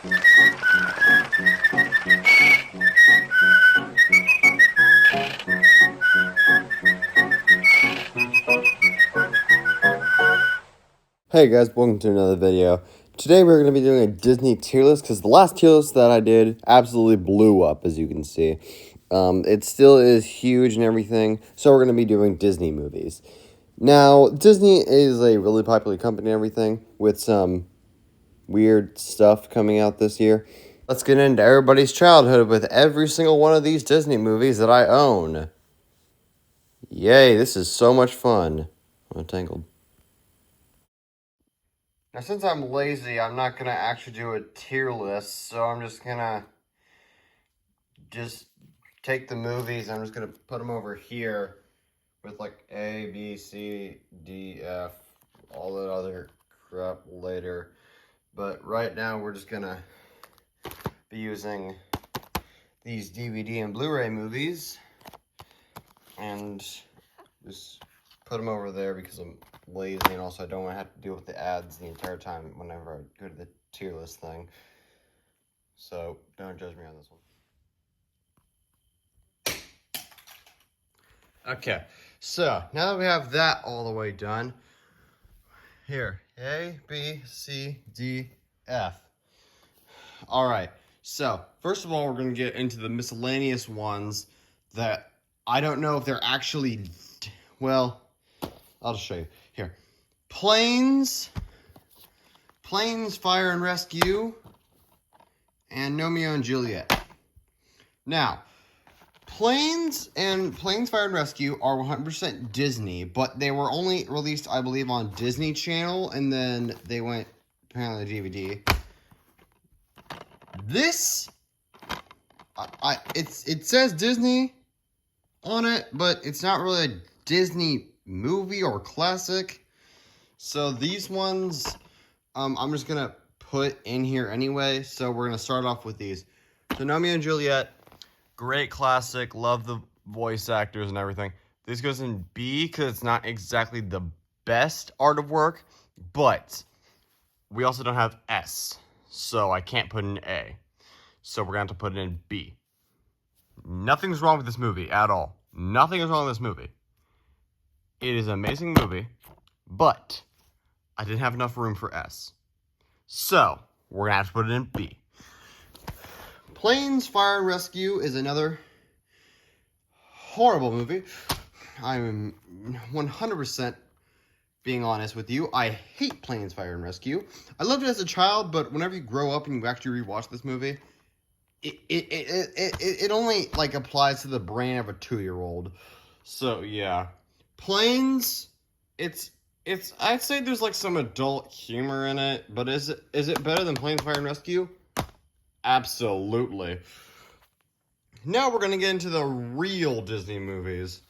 Hey guys, welcome to another video. Today we're going to be doing a Disney tier list because the last tier list that I did absolutely blew up, as you can see. It still is huge and everything, so we're going to be doing Disney movies. Now, Disney is a really popular company and everything, with some weird stuff coming out this year. Let's get into everybody's childhood with every single one of these Disney movies that I own. Yay, this is so much fun. I'm tangled. Now, since I'm lazy, I'm not going to actually do a tier list, so I'm just going to take the movies, I'm just going to put them over here with like A, B, C, D, F, all that other crap later. But right now, we're just going to be using these DVD and Blu-ray movies and just put them over there because I'm lazy, and also I don't want to have to deal with the ads the entire time whenever I go to the tier list thing. So don't judge me on this one. Okay, so now that we have that all the way done, here, A, B, C, D, F. All right, so first of all, we're going to get into the miscellaneous ones that I don't know if they're actually, well, I'll just show you. Here, Planes, Fire and Rescue, and Romeo and Juliet. Now, Planes, Fire and Rescue are 100% Disney, but they were only released, I believe, on Disney Channel, and then they went apparently DVD. This, it says Disney on it, but it's not really a Disney movie or classic. So these ones, I'm just gonna put in here anyway. So we're gonna start off with these. So Romeo and Juliet, great classic. Love the voice actors and everything. This goes in B because it's not exactly the best art of work, but we also don't have S, so I can't put in A. So we're gonna have to put it in B. Nothing's wrong with this movie at all. Nothing is wrong with this movie. It is an amazing movie, but I didn't have enough room for S. So we're gonna have to put it in B. Planes, Fire and Rescue is another horrible movie. I'm 100% being honest with you. I hate Planes, Fire and Rescue. I loved it as a child, but whenever you grow up and you actually rewatch this movie, it only like applies to the brain of a 2-year-old. So yeah, Planes, it's I'd say there's like some adult humor in it, but is it better than Planes, Fire and Rescue? Absolutely. Now we're gonna get into the real Disney movies.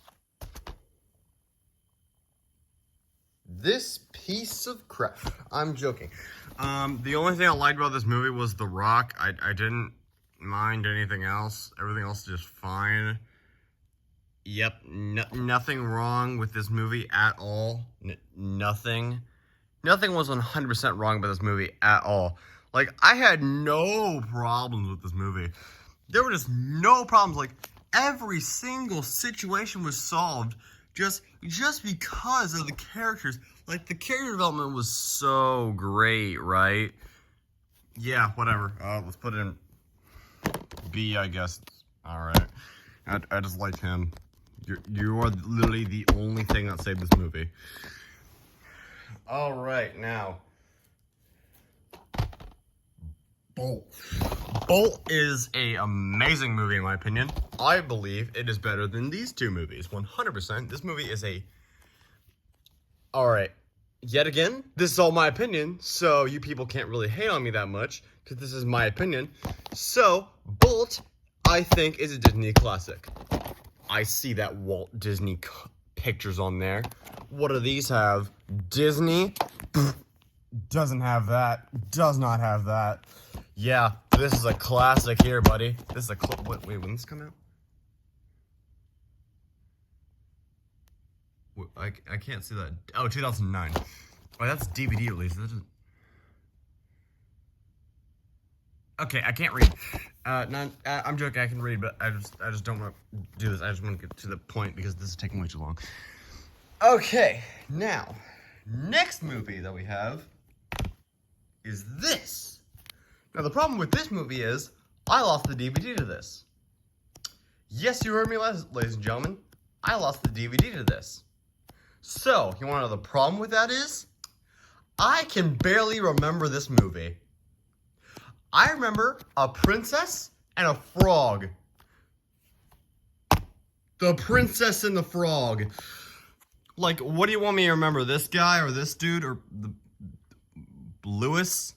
This piece of crap. I'm joking. The only thing I liked about this movie was The Rock. I didn't mind anything else. Everything else is just fine. Yep, nothing wrong with this movie at all. Nothing was 100% wrong about this movie at all. Like, I had no problems with this movie. There were just no problems. Like, every single situation was solved just because of the characters. Like, the character development was so great, right? Yeah, whatever. Let's put it in B, I guess. All right. I just like him. You are literally the only thing that saved this movie. All right, now. Bolt. Bolt is an amazing movie in my opinion. I believe it is better than these two movies, 100%. This movie is a... Alright, yet again, this is all my opinion, so you people can't really hate on me that much, because this is my opinion. So, Bolt, I think, is a Disney classic. I see that Walt Disney pictures on there. What do these have? Disney? Doesn't have that. Does not have that. Yeah, this is a classic here, buddy. This is a wait, when did this come out? I can't see that. Oh, 2009. Oh, that's DVD release. That doesn't... Okay, I can't read. I'm joking. I can read, but I just don't want to do this. I just want to get to the point because this is taking way too long. Okay, now, next movie that we have is this. Now, the problem with this movie is I lost the DVD to this. Yes, you heard me, ladies and gentlemen. I lost the DVD to this. So, you want to know the problem with that is? I can barely remember this movie. I remember a princess and a frog. The Princess and the Frog. Like, what do you want me to remember? This guy or this dude or Lewis?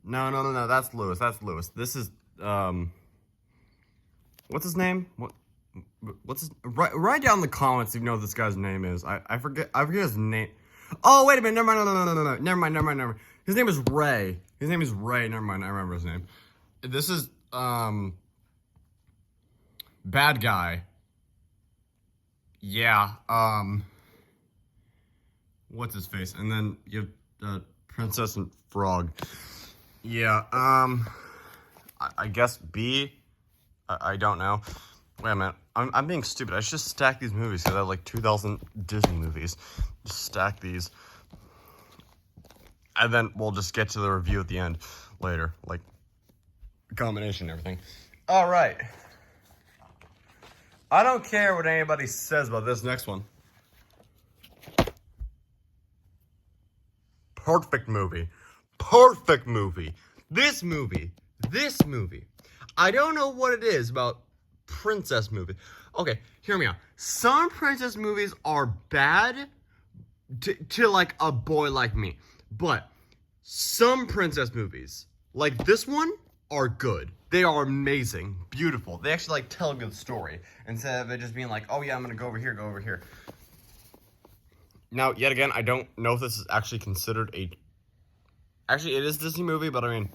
No. That's Lewis. This is what's his name? What's his? Write down in the comments if you know what this guy's name is. I forget his name. Oh, wait a minute. Never mind. No. Never mind. His name is Ray. Never mind. I remember his name. This is bad guy. Yeah. What's his face? And then you have Princess and Frog. Yeah. I guess B. I don't know. Wait a minute. I'm being stupid. I should just stack these movies because I have like 2,000 Disney movies. Just stack these. And then we'll just get to the review at the end later. Like, combination and everything. Alright. I don't care what anybody says about this next one. Perfect movie. This movie. I don't know what it is about princess movies. Okay, hear me out. Some princess movies are bad to like a boy like me. But some princess movies, like this one, are good. They are amazing, beautiful. They actually like tell a good story instead of it just being like, oh yeah, I'm gonna go over here. Now, yet again, I don't know if this is actually considered a... Actually, it is a Disney movie, but I mean...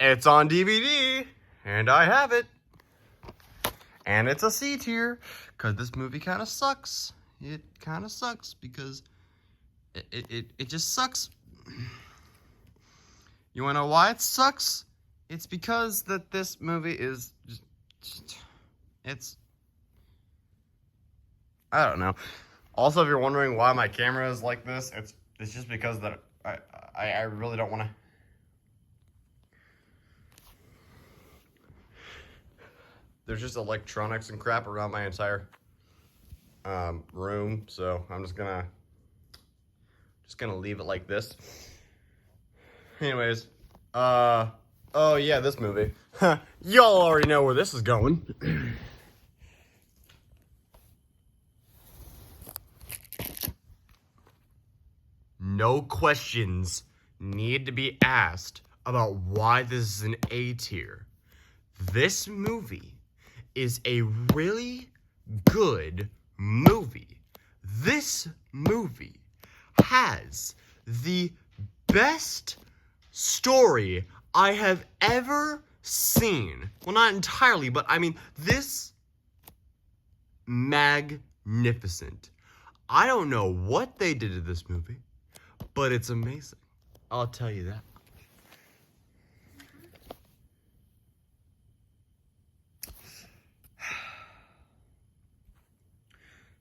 It's on DVD, and I have it. And it's a C tier, because this movie kind of sucks. It kind of sucks, because it just sucks. You want to know why it sucks? It's because that this movie is just it's... I don't know. Also, if you're wondering why my camera is like this, it's just because that I really don't want to. There's just electronics and crap around my entire room, so I'm just gonna leave it like this. Anyways, oh yeah, this movie. Y'all already know where this is going. No questions need to be asked about why this is an A tier. This movie is a really good movie. This movie has the best story I have ever seen. Well, not entirely, but I mean, this magnificent. I don't know what they did to this movie, but it's amazing. I'll tell you that.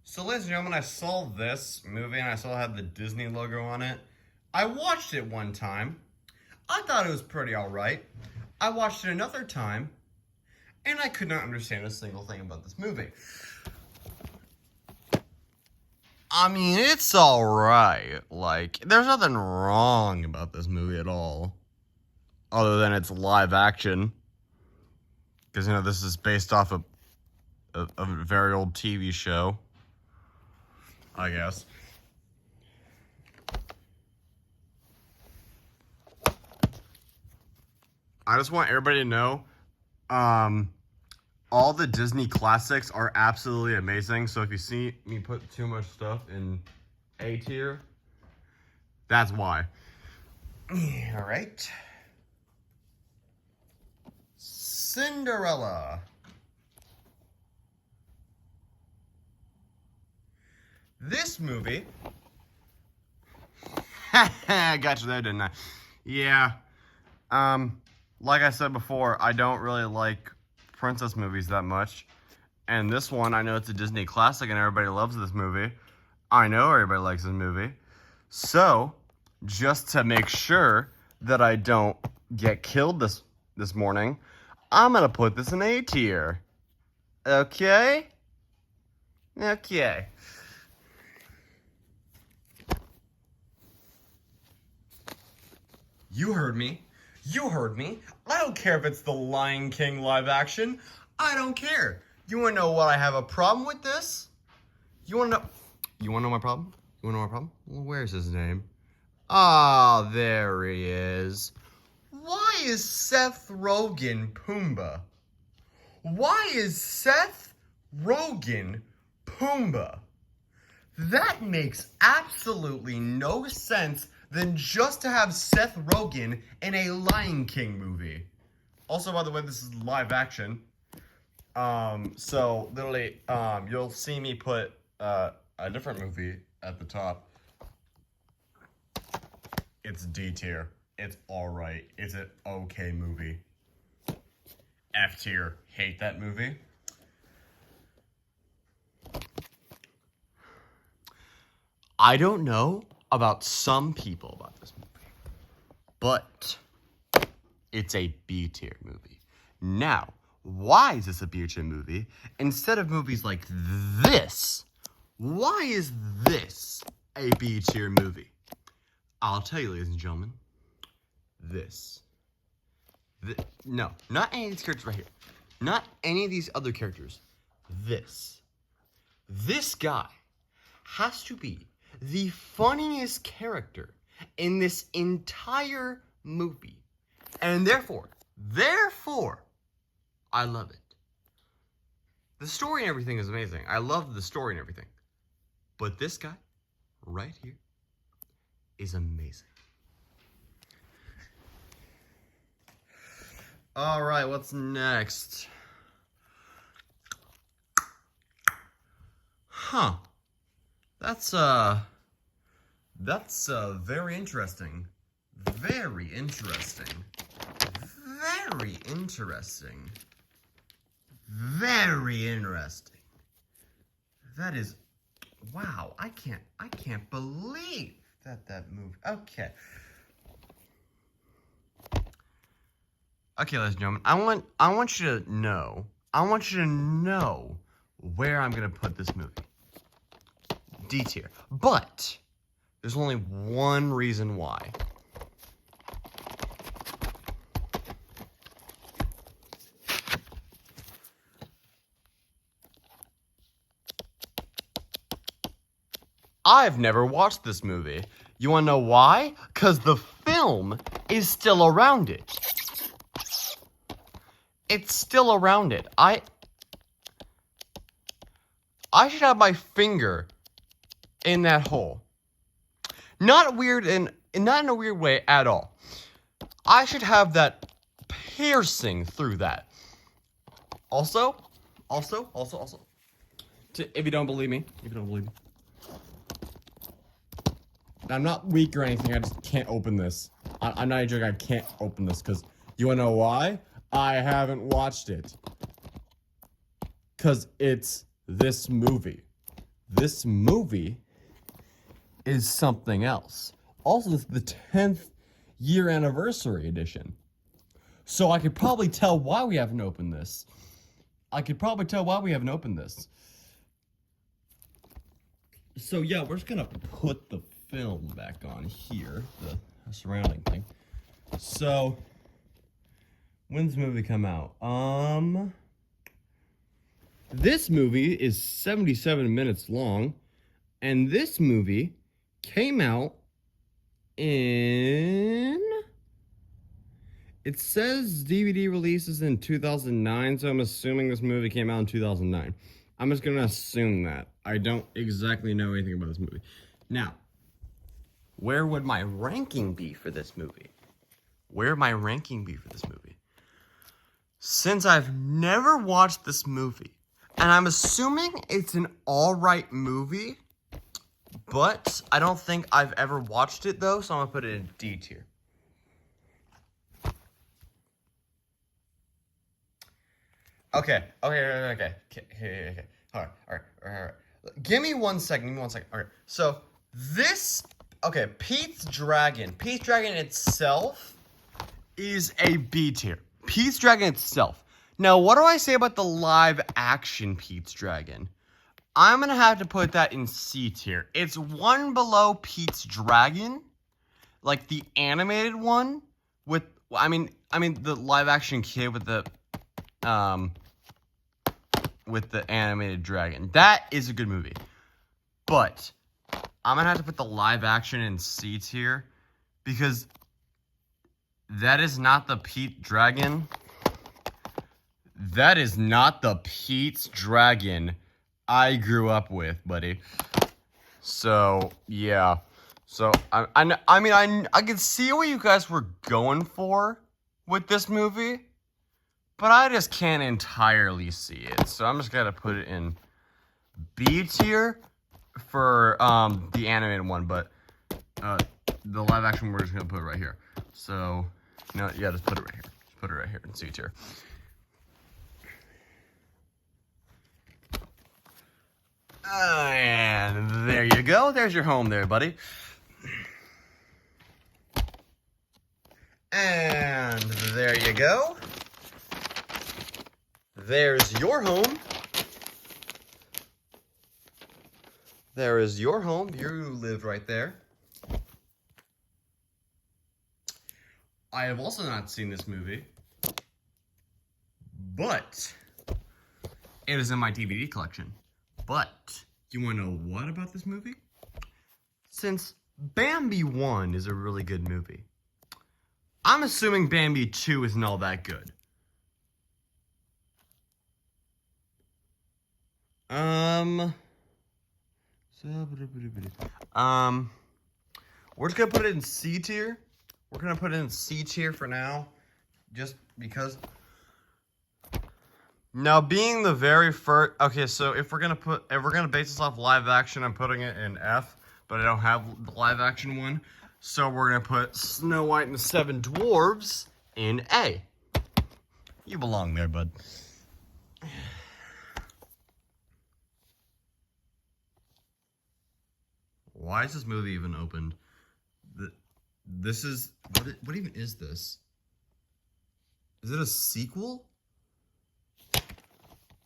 So, ladies and gentlemen, I saw this movie and I saw it had the Disney logo on it. I watched it one time. I thought it was pretty alright. I watched it another time, and I could not understand a single thing about this movie. I mean, it's alright. Like, there's nothing wrong about this movie at all. Other than it's live action. Because, you know, this is based off of a very old TV show, I guess. I just want everybody to know, all the Disney classics are absolutely amazing. So if you see me put too much stuff in A tier, that's why. All right. Cinderella. This movie. I got you there, didn't I? Yeah. Like I said before, I don't really like princess movies that much. And this one, I know it's a Disney classic and everybody loves this movie. I know everybody likes this movie. So, just to make sure that I don't get killed this morning, I'm gonna put this in A tier. Okay? Okay. You heard me. You heard me. I don't care if it's the Lion King live action. I don't care. You wanna know what I have a problem with this? You wanna know my problem? You wanna know my problem? Well, where's his name? Ah, there he is. Why is Seth Rogen Pumbaa? Why is Seth Rogen Pumbaa? That makes absolutely no sense than just to have Seth Rogen in a Lion King movie. Also, by the way, this is live action. So literally, you'll see me put a different movie at the top. It's D tier. It's alright. It's an okay movie. F tier. Hate that movie. I don't know about some people about this movie, but it's a B tier movie. Now, why is this a B tier movie? Instead of movies like this, why is this a B tier movie? I'll tell you, ladies and gentlemen. No, not any of these characters right here. Not any of these other characters. This guy has to be the funniest character in this entire movie. And therefore, I love it. The story and everything is amazing. I love the story and everything. But this guy, right here, is amazing. Alright, what's next? Huh. That's very interesting. Very interesting. Very interesting. Very interesting. That is, wow, I can't believe that movie. Okay. Okay, ladies and gentlemen, I want you to know where I'm gonna put this movie. D tier. But there's only one reason why. I've never watched this movie. You wanna know why? 'Cause the film is still around it. It's still around it. I should have my finger in that hole. Not weird not in a weird way at all. I should have that piercing through that. Also, if you don't believe me, I'm not weak or anything, I just can't open this. I'm not even joking, I can't open this, because you wanna know why? I haven't watched it. Because it's this movie. This movie is something else. Also, it's the 10th year anniversary edition. So I could probably tell why we haven't opened this. So yeah, we're just gonna put the film back on here, the surrounding thing. So, when's the movie come out? This movie is 77 minutes long, and this movie came out in... It says DVD releases in 2009, so I'm assuming this movie came out in 2009. I'm just gonna assume that. I don't exactly know anything about this movie. Now, where would my ranking be for this movie? Since I've never watched this movie, and I'm assuming it's an alright movie, but I don't think I've ever watched it though, so I'm gonna put it in D tier. Okay. Okay. All right. Give me 1 second. Okay. So this. Okay. Pete's Dragon. Pete's Dragon itself is a B tier. Pete's Dragon itself. Now, what do I say about the live action Pete's Dragon? I'm gonna have to put that in C tier. It's one below Pete's Dragon, like the animated one with. I mean the live action kid with the animated dragon. That is a good movie. But I'm gonna have to put the live action in C tier because that is not the Pete Dragon. That is not the Pete's Dragon I grew up with, buddy. So yeah. So I can see what you guys were going for with this movie, but I just can't entirely see it. So I'm just gonna put it in B tier for the animated one, but the live action we're just gonna put it right here. So no, yeah, just put it right here. Just put it right here in C tier. And there you go. There's your home there, buddy. And there you go. There's your home. There is your home. You live right there. I have also not seen this movie, but it is in my DVD collection. But you want to know what about this movie? Since Bambi 1 is a really good movie, I'm assuming Bambi 2 isn't all that good. We're just gonna put it in C tier. We're gonna put it in C tier for now, just because. Now, being the very first, okay, so if we're gonna base this off live action, I'm putting it in F, but I don't have the live action one, so we're gonna put Snow White and the Seven Dwarves in A. You belong there, bud. Why is this movie even opened? This is what even is this? Is it a sequel?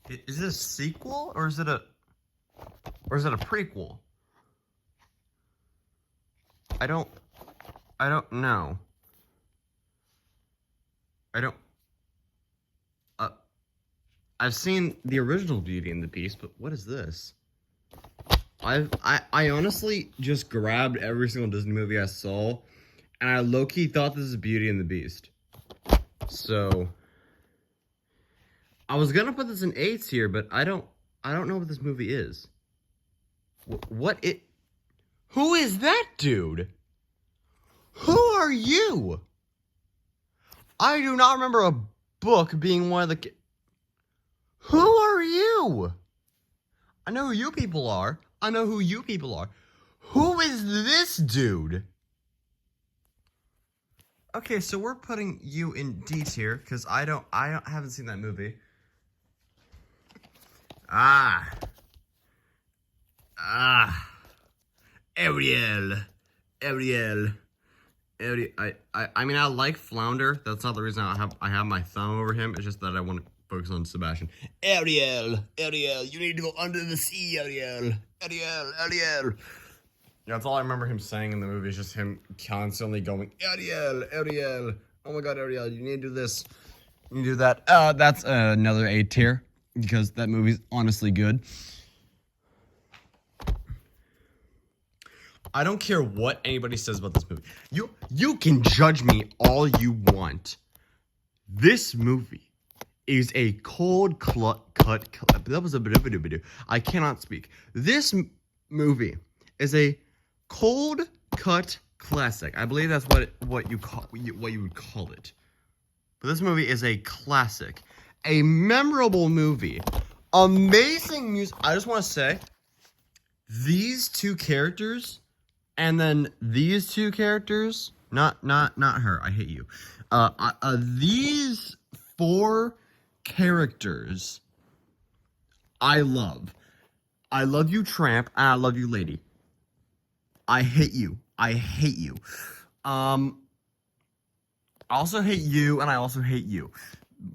Is it a sequel or is it a prequel? I don't know. I've seen the original Beauty and the Beast, but what is this? I honestly just grabbed every single Disney movie I saw, and I low-key thought this is Beauty and the Beast. So I was gonna put this in A tier, but I don't know what this movie is. Who is that dude? Who are you? I do not remember a book being one of the. Who are you? I know who you people are. Who is this dude? Okay, so we're putting you in D tier because I haven't seen that movie. Ariel. I mean, I like Flounder. That's not the reason I have my thumb over him. It's just that I want to focus on Sebastian. Ariel, you need to go under the sea, Ariel. Yeah, that's all I remember him saying in the movie. Is just him constantly going, Ariel. Oh my God, Ariel, you need to do this. You need to do that. That's another A tier because that movie's honestly good. I don't care what anybody says about this movie. You can judge me all you want. This movie is a cold cut. That was a bit of a. I cannot speak. This movie is a cold cut classic. I believe that's what you would call it. But this movie is a classic, a memorable movie, amazing music. I just want to say, these two characters. And then these two characters, not her. I hate you. These four characters I love. I love you, Tramp, and I love you, Lady. I hate you. I hate you. I also hate you, and I also hate you.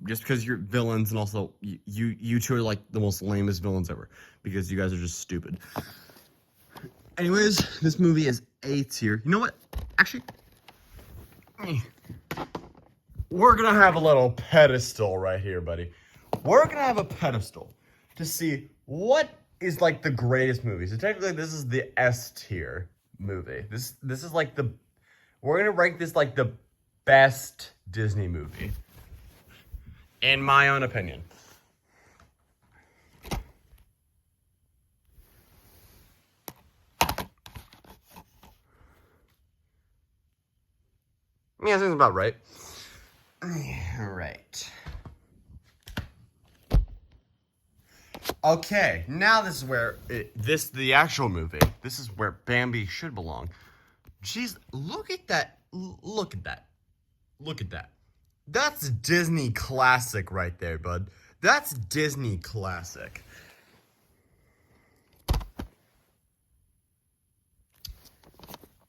Just because you're villains, and also you two are like the most lamest villains ever. Because you guys are just stupid. Anyways, this movie is A tier. You know what? Actually, we're gonna have a little pedestal right here, buddy. We're gonna have a pedestal to see what is like the greatest movie. So technically, this is the S tier movie. This is like the, we're gonna rank this like the best Disney movie, in my own opinion. Yeah, that seems about right. Right. Okay, now this is where the actual movie. This is where Bambi should belong. Jeez, look at that! Look at that! Look at that! That's Disney classic right there, bud. That's Disney classic.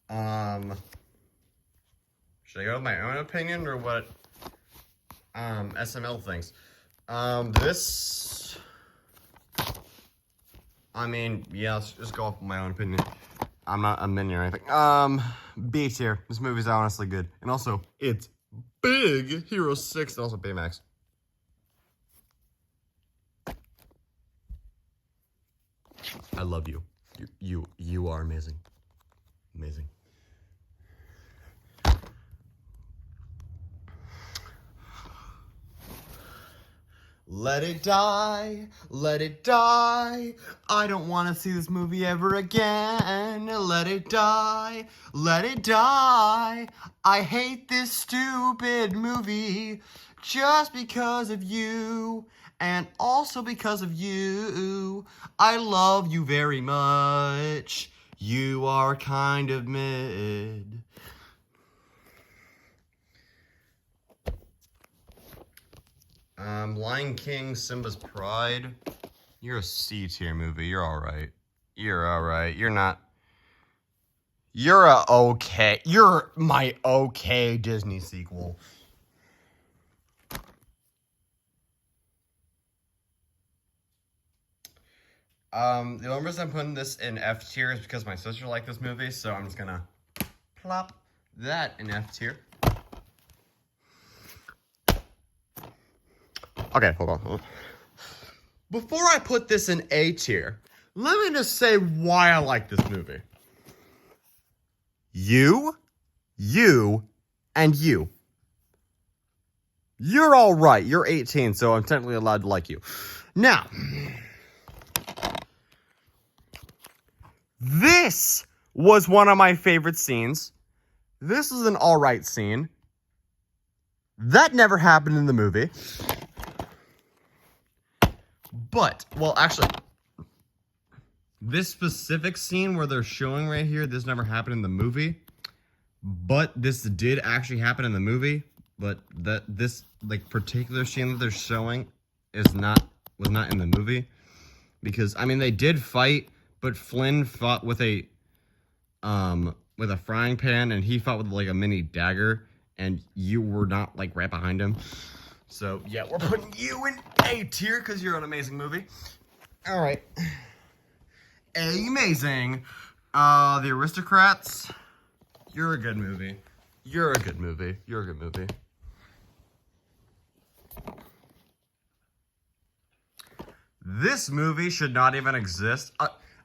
Should I go with my own opinion or what SML thinks? This, I mean, yeah, let's just go off my own opinion. I'm not a minion or anything. B tier. This movie's honestly good. And also, it's big. Hero 6 and also Baymax. I love you. You are amazing. Amazing. Let it die, let it die. I don't want to see this movie ever again. Let it die, let it die. I hate this stupid movie just because of you, and also because of you. I love you very much. You are kind of mid. Lion King, Simba's Pride. You're a C tier movie. You're alright. You're alright. You're not. You're a okay. You're my okay Disney sequel. The only reason I'm putting this in F tier is because my sister liked this movie, so I'm just gonna plop that in F tier. Okay, hold on. Before I put this in A tier, let me just say why I like this movie. You, and you. You're all right. You're 18, so I'm technically allowed to like you. Now, this was one of my favorite scenes. This is an all right scene. That never happened in the movie. But, well, actually, this specific scene where they're showing right here, this never happened in the movie. But this did actually happen in the movie. But this like particular scene that they're showing was not in the movie. Because, I mean, they did fight, but Flynn fought with a frying pan, and he fought with like a mini dagger, and you were not like right behind him. So, yeah, we're putting you in A tier because you're an amazing movie. All right. Amazing. The Aristocrats. You're a good movie. You're a good movie. You're a good movie. This movie should not even exist.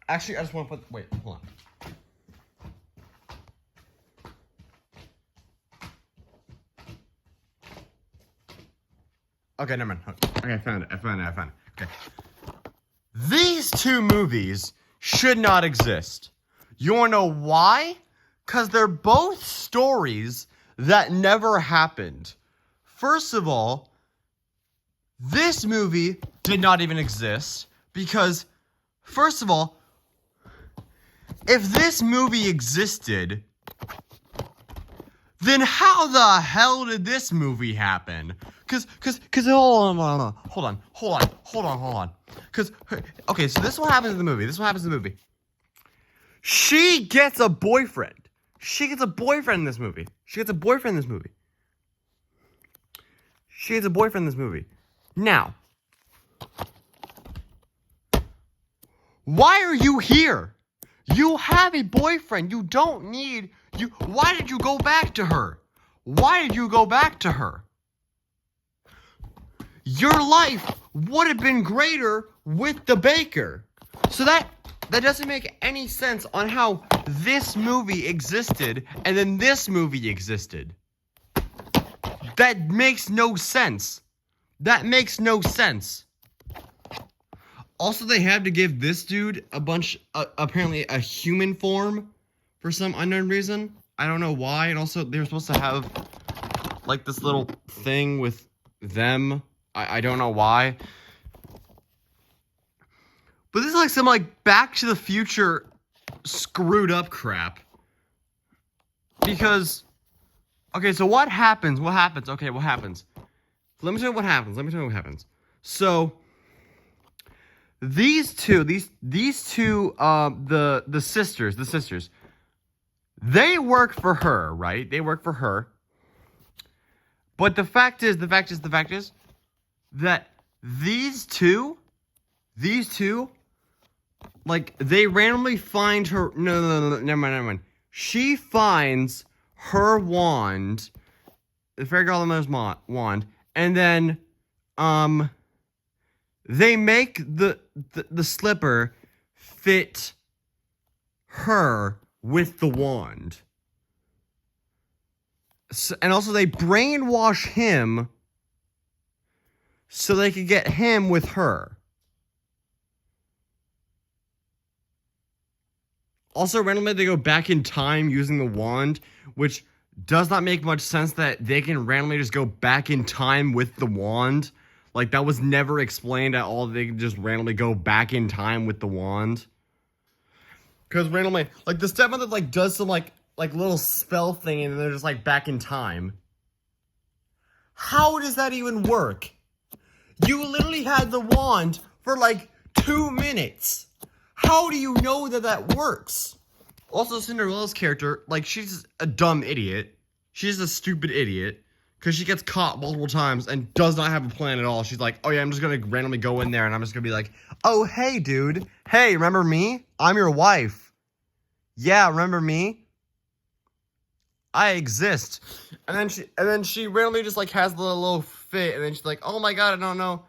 Actually, I just want to put... Wait, hold on. Okay, never mind. Okay, I found it. Okay. These two movies should not exist. You wanna know why? Because they're both stories that never happened. First of all, this movie did not even exist because, first of all, if this movie existed, then how the hell did this movie happen? Cause hold on. Cause okay, so this is what happens in the movie. She gets a boyfriend. In this movie. Now, why are you here? You have a boyfriend. You don't need you. Why did you go back to her? Your life would have been greater with the baker. So that doesn't make any sense on how this movie existed and then this movie existed. That makes no sense. Also, they had to give this dude apparently a human form for some unknown reason. I don't know why. And also, they were supposed to have, like, this little thing with them. I don't know why. But this is like some, like, Back to the Future screwed up crap. Because, okay, so what happens? Okay, what happens? Let me tell you what happens. So, these two, the sisters, they work for her, right? But the fact is that these two, like, they randomly find her. No, never mind. She finds her wand, the Fairy Godmother's wand, and then, they make the slipper fit her with the wand. So, and also they brainwash him so they could get him with her. Also, randomly they go back in time using the wand, which does not make much sense that they can randomly just go back in time with the wand. Like, that was never explained at all. They can just randomly go back in time with the wand. Because randomly, like, the stepmother, like, does some, like little spell thing, and they're just, like, back in time. How does that even work? You literally had the wand for, like, 2 minutes. How do you know that works? Also, Cinderella's character, like, she's a dumb idiot. She's a stupid idiot. Because she gets caught multiple times and does not have a plan at all. She's like, oh yeah, I'm just going to randomly go in there and I'm just going to be like, oh, hey, dude. Hey, remember me? I'm your wife. Yeah, remember me? I exist. And then she randomly just, like, has the little fit. And then she's like, oh my god, I don't know.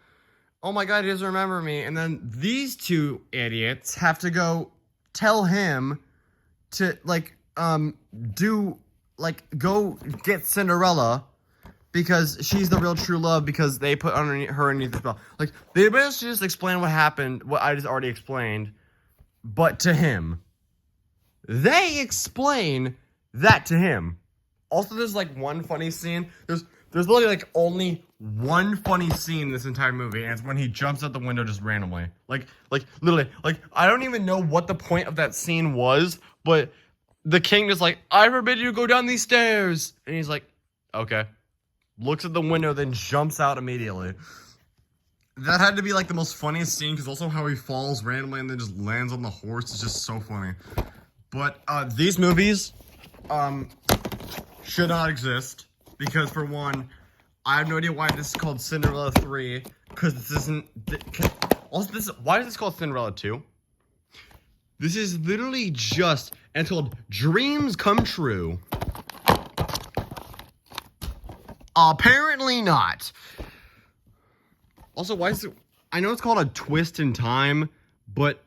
Oh my god, he doesn't remember me. And then these two idiots have to go tell him to, like, go get Cinderella. Because she's the real true love, because they put her underneath the spell. Like, they basically just explain what happened, what I just already explained, but to him. They explain that to him. Also, there's, like, one funny scene. There's literally, like, only one funny scene in this entire movie, and it's when he jumps out the window just randomly. Like, literally, like, I don't even know what the point of that scene was, but the king is like, I forbid you to go down these stairs. And he's like, okay. Looks at the window, then jumps out immediately. That had to be, like, the most funniest scene, because also how he falls randomly and then just lands on the horse is just so funny. But, these movies, should not exist, because, for one, I have no idea why this is called Cinderella 3, because this isn't... Also, why is this called Cinderella 2? This is literally just, and it's called Dreams Come True. Apparently not. Also, why is it... I know it's called A Twist in Time, but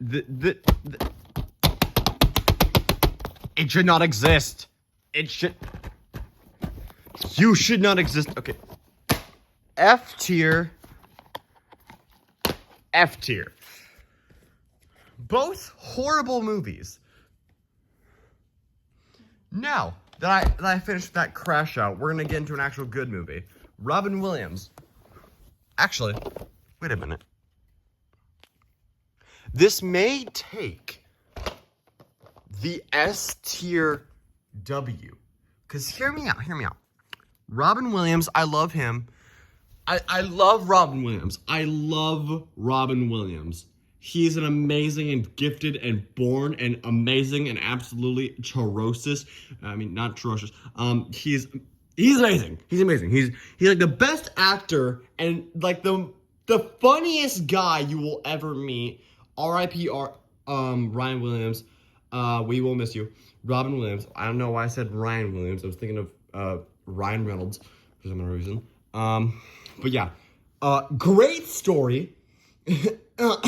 it should not exist. You should not exist. Okay. F tier. Both horrible movies. Now that I finished that crash out, we're gonna get into an actual good movie. Robin Williams. Actually, wait a minute. This may take the S tier W, Because hear me out. Robin Williams, I love him. I love Robin Williams. I love Robin Williams. He's an amazing and gifted and born and amazing and absolutely ferocious. I mean, not ferocious. He's amazing. He's amazing. He's like the best actor and like the funniest guy you will ever meet. R.I.P. Ryan Williams. We will miss you. Robin Williams. I don't know why I said Ryan Williams. I was thinking of Ryan Reynolds for some reason. But yeah, great story. I'm not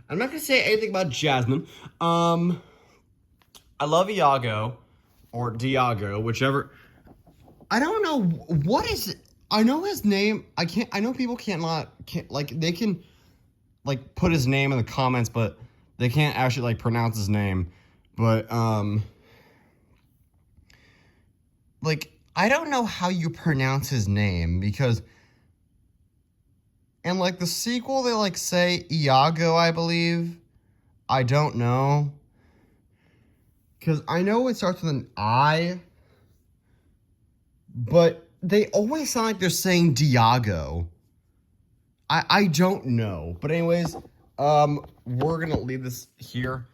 gonna say anything about Jasmine. I love Iago or Diago, whichever. I don't know what is it. I know his name. I know people can't like they can like put his name in the comments, but they can't actually like pronounce his name. But like I don't know how you pronounce his name because in like the sequel they like say Iago, I believe. I don't know. Cause I know it starts with an I, but they always sound like they're saying Diago. I don't know. But anyways, we're gonna leave this here.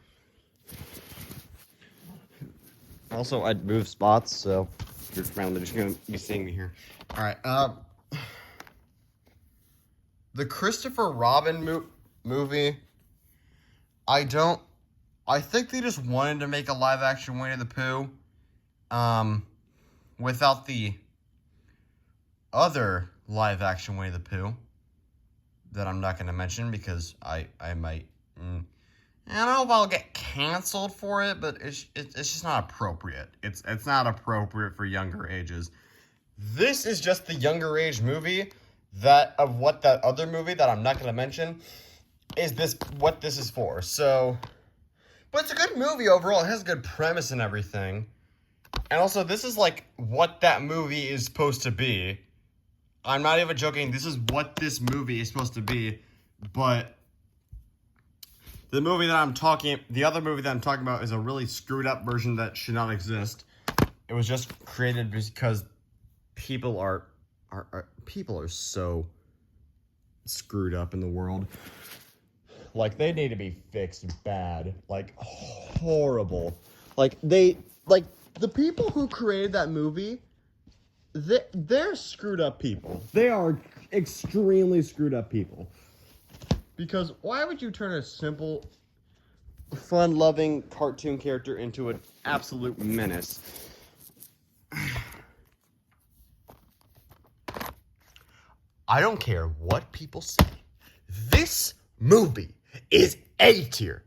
Also, I'd move spots, so you're randomly just gonna be seeing me here. Alright, the Christopher Robin movie, I think they just wanted to make a live-action Winnie the Pooh, without the other live-action Winnie the Pooh that I'm not gonna mention because I might, I don't know if I'll get canceled for it, but it's just not appropriate. It's not appropriate for younger ages. This is just the younger age movie that other movie that I'm not gonna mention is what this is for. So, but it's a good movie overall. It has a good premise and everything. And also, this is like what that movie is supposed to be. I'm not even joking. This is what this movie is supposed to be. But the other movie that I'm talking about is a really screwed up version that should not exist. It was just created because people are so screwed up in the world. Like, they need to be fixed bad. Like, horrible. Like, the people who created that movie, they're screwed up people. They are extremely screwed up people. Because why would you turn a simple, fun-loving cartoon character into an absolute menace? I don't care what people say. This movie is A tier.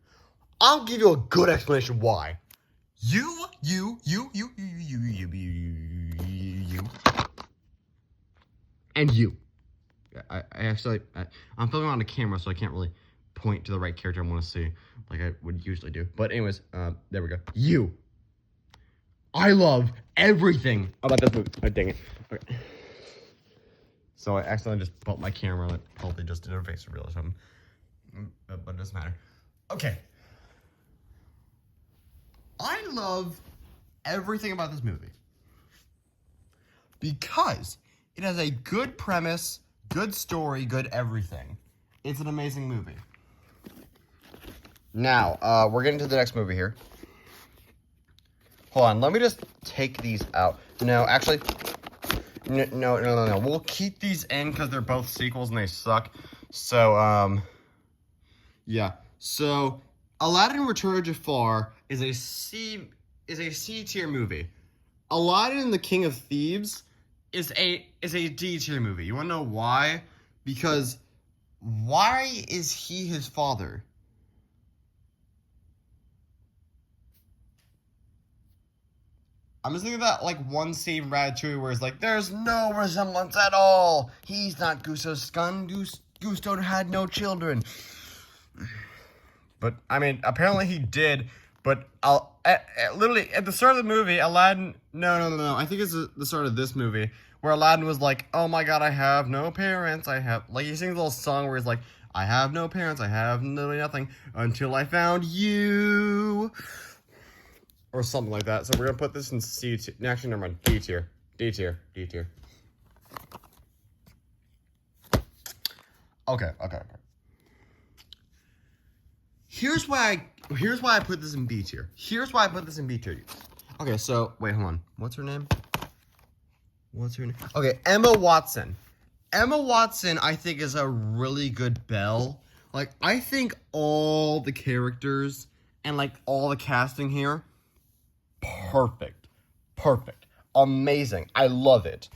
I'll give you a good explanation why. You. And you. I'm filming on a camera, so I can't really point to the right character I want to see like I would usually do. But anyways, there we go. You. I love everything about this movie. Oh, dang it. Okay. So I accidentally just bumped my camera and it probably just did a face reveal or something. But it doesn't matter. Okay. I love everything about this movie. Because it has a good premise, good story, good everything. It's an amazing movie. Now, we're getting to the next movie here. Hold on, let me just take these out. No, actually, no. We'll keep these in because they're both sequels and they suck. So, yeah. So, Aladdin Return of Jafar is a C tier movie. Aladdin and the King of Thieves is a D tier movie. You wanna know why? Because why is he his father? I'm just thinking of that like one scene in Ratatouille where it's like, there's no resemblance at all. He's not Gusto's son. Gusto had no children. But I mean, apparently he did. But literally at the start of the movie, Aladdin. No. I think it's the start of this movie where Aladdin was like, "Oh my God, I have no parents. He sings a little song where he's like, I have no parents. I have literally nothing until I found you. Or something like that. So we're going to put this in C tier. Actually, never mind. D tier. D tier. D tier. Okay. Here's why I put this in B tier. Okay, so wait, hold on. What's her name? Okay, Emma Watson. Emma Watson, I think, is a really good Belle. Like, I think all the characters and like all the casting here, perfect, amazing. I love it.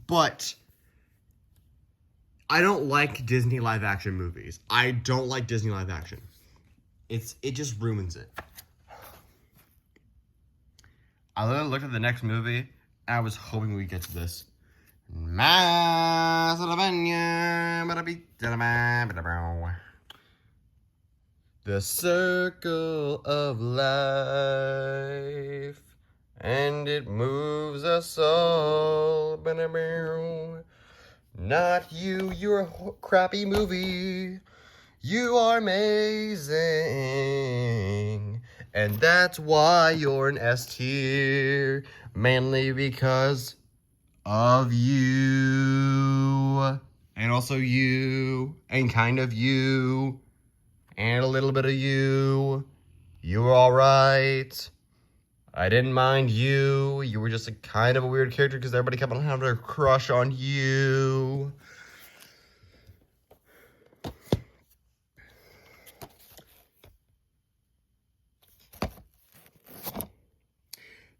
But I don't like Disney live action movies. I don't like Disney live action. It just ruins it. I literally looked at the next movie, and I was hoping we'd get to this. The circle of life, and it moves us all. Not you, you're a crappy movie. You are amazing, and that's why you're an S tier, mainly because of you, and also you, and kind of you, and a little bit of you. You were alright. I didn't mind you. You were just a kind of a weird character because everybody kept on having a crush on you.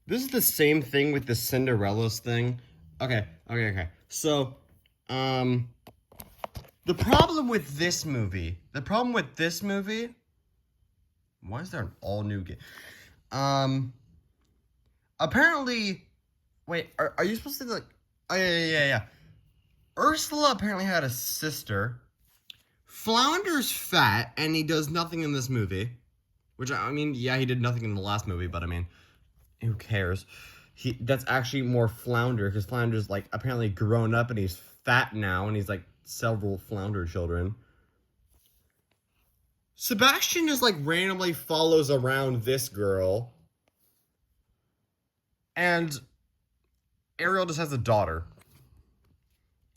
This is the same thing with the Cinderella's thing. Okay. So, the problem with this movie, why is there an all new game? Apparently, wait, are you supposed to like, oh yeah. Ursula apparently had a sister. Flounder's fat, and he does nothing in this movie. Which, I mean, yeah, he did nothing in the last movie, but I mean, who cares? That's actually more Flounder, because Flounder's, like, apparently grown up, and he's fat now, and he's, like, several Flounder children. Sebastian just, like, randomly follows around this girl. And Ariel just has a daughter.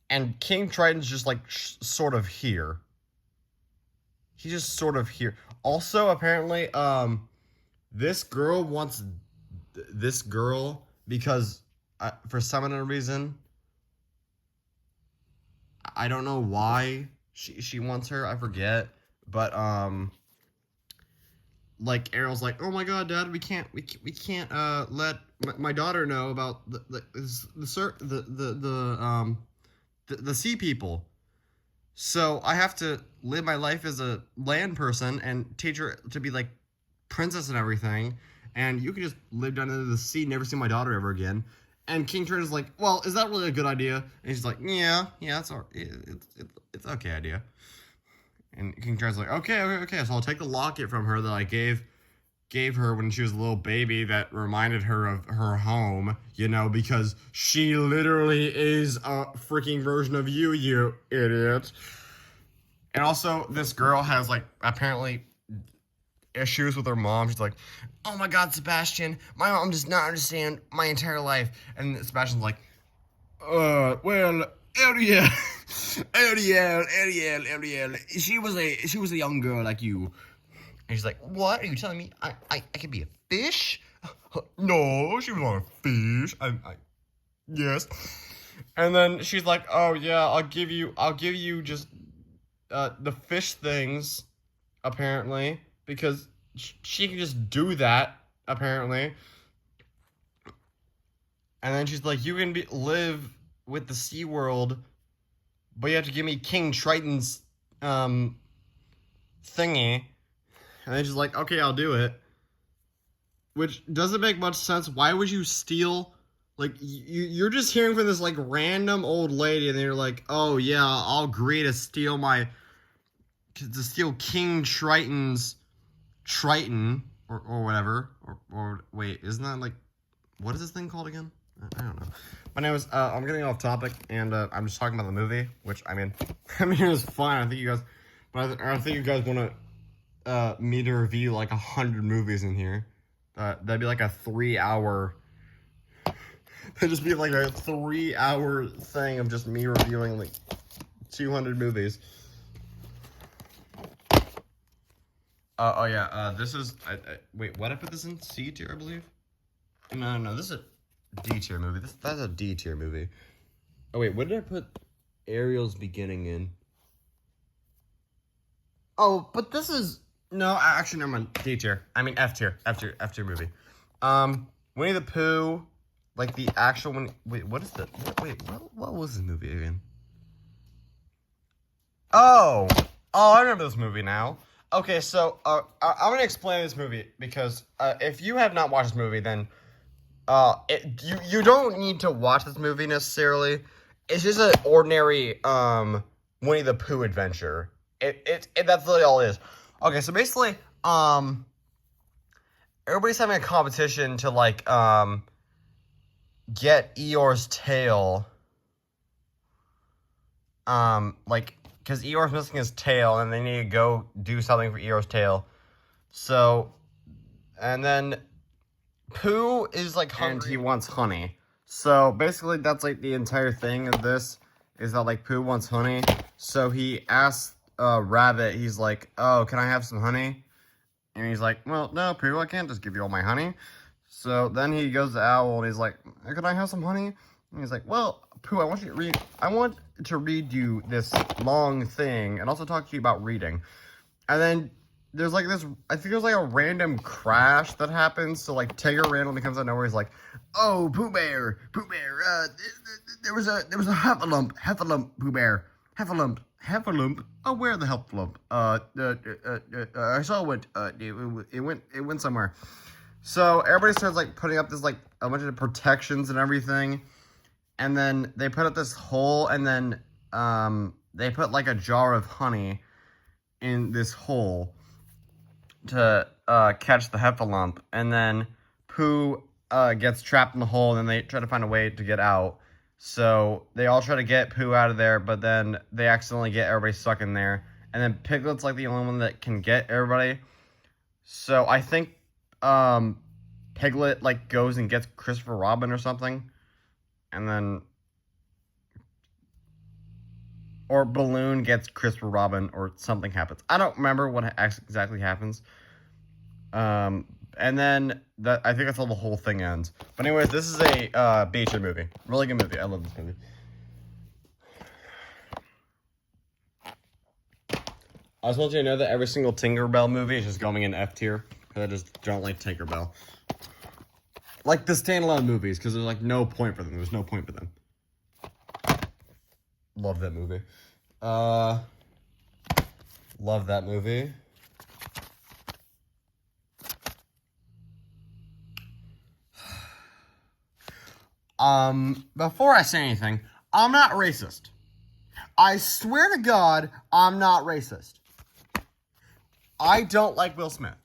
And King Triton's just, like, sort of here. He's just sort of here. Also, apparently, this girl wants this girl because, for some unknown reason, I don't know why she wants her. I forget. But, like, Ariel's like, oh my god, Dad, we can't let my daughter know about the sea people. So I have to live my life as a land person and teach her to be like princess and everything. And you can just live down into the sea, never see my daughter ever again. And King Triton's like, well, is that really a good idea? And he's like, yeah, it's okay idea. And King Triton's like, okay. So I'll take the locket from her that I gave her when she was a little baby that reminded her of her home, you know, because she literally is a freaking version of you, you idiot. And also, this girl has, like, apparently issues with her mom. She's like, oh my god, Sebastian, my mom does not understand my entire life. And Sebastian's like, well, Ariel, she was a young girl like you. And she's like, what? Are you telling me I could be a fish? No, she was not a fish. Yes. And then she's like, oh yeah, I'll give you just the fish things, apparently, because she can just do that, apparently. And then she's like, you can live with the Sea World, but you have to give me King Triton's thingy. And then she's like, okay, I'll do it. Which doesn't make much sense. Why would you steal? Like, you're just hearing from this, like, random old lady, and then you're like, oh, yeah, I'll agree to steal King Triton's Triton, or whatever. Or wait, isn't that, like, what is this thing called again? I don't know. But anyways, I'm getting off topic, and I'm just talking about the movie, which, I mean, it was fine. I think you guys But I think you guys want to me to review like 100 movies in here. That'd be like a 3-hour. That'd just be like a 3-hour thing of just me reviewing like 200 movies. Oh yeah. This is. Wait, what I put this in? C tier, I believe. No. This is a D tier movie. That's a D tier movie. Oh wait, what did I put Ariel's beginning in? Oh, but this is no. Actually, never mind. D tier. I mean F tier. F tier movie. Winnie the Pooh, like the actual one. Wait, what is that? Wait, what was this movie again? Oh, I remember this movie now. Okay, so I'm gonna explain this movie because if you have not watched this movie, then you don't need to watch this movie necessarily. It's just an ordinary Winnie the Pooh adventure. It that's literally all it is. Okay, so basically everybody's having a competition to like get Eeyore's tail. Like, because Eeyore's missing his tail, and they need to go do something for Eeyore's tail. So, and then Pooh is like hungry. And he wants honey. So basically, that's like the entire thing of this is that like Pooh wants honey. So he asks Rabbit. He's like, "Oh, can I have some honey?" And he's like, "Well, no, Pooh, I can't just give you all my honey." So then he goes to Owl, and he's like, "Can I have some honey?" And he's like, "Well, Pooh, I want to read you this long thing and also talk to you about reading." And then there's like this, I think there's like a random crash that happens. So like Tigger randomly comes out of nowhere. He's like, "Oh, Pooh Bear, there was a Heffalump, Pooh Bear, Heffalump. Oh, where the Heffalump? I saw it. It went somewhere." So everybody starts like putting up this like a bunch of protections and everything. And then they put up this hole, and then they put like a jar of honey in this hole to catch the Heffalump. And then Pooh gets trapped in the hole, and then they try to find a way to get out. So they all try to get Pooh out of there, but then they accidentally get everybody stuck in there. And then Piglet's like the only one that can get everybody. So I think Piglet like goes and gets Christopher Robin or something. And then, or Balloon gets Christopher Robin, or something happens. I don't remember what exactly happens. And then I think that's how the whole thing ends. But anyways, this is a Beecher movie. Really good movie. I love this movie. I just want you to know that every single Tinkerbell movie is just going in F tier, because I just don't like Tinkerbell. Like the standalone movies, because there's like no point for them. There's no point for them. Love that movie. Love that movie. Before I say anything, I'm not racist. I swear to God, I'm not racist. I don't like Will Smith.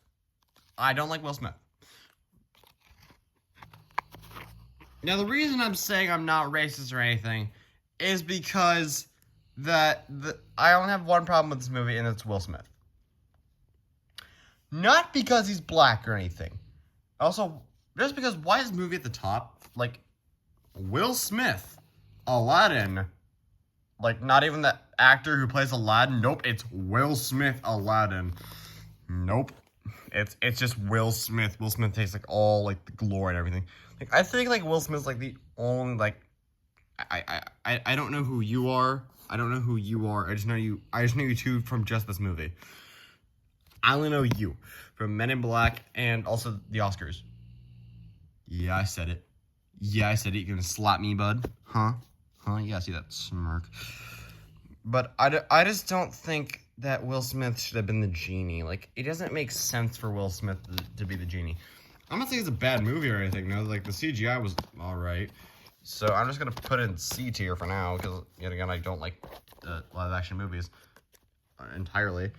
Now, the reason I'm saying I'm not racist or anything is because I only have one problem with this movie, and it's Will Smith. Not because he's black or anything. Also, just because, why is this movie at the top? Like, Will Smith, Aladdin. Like, not even the actor who plays Aladdin. Nope, it's Will Smith, Aladdin. Nope. It's just Will Smith. Will Smith takes like all like the glory and everything. Like, I think like Will Smith's like the only like I don't know who you are. I don't know who you are. I just know you two from just this movie. I only know you from Men in Black and also the Oscars. Yeah, I said it. You gonna slap me, bud? Huh? Yeah, I see that smirk. But I just don't think that Will Smith should have been the genie. Like, it doesn't make sense for Will Smith to be the genie. I'm not saying it's a bad movie or anything. No, like the CGI was all right. So I'm just gonna put it in C tier for now because yet again I don't like live action movies entirely.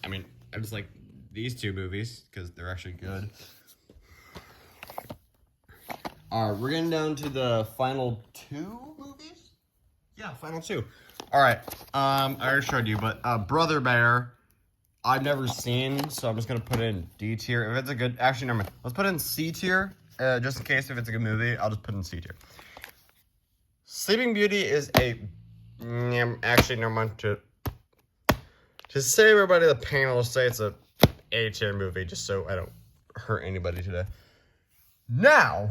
I mean, I just like these two movies because they're actually good. All right, we're getting down to the final two movies. Yeah, final two. All right. I already showed you, but Brother Bear I've never seen, so I'm just gonna put it in D tier. If it's a good, actually, never mind. Let's put it in C tier, just in case if it's a good movie. I'll just put it in C tier. Sleeping Beauty is a, actually, never mind. To save everybody the pain, I'll just say it's a A tier movie, just so I don't hurt anybody today. Now,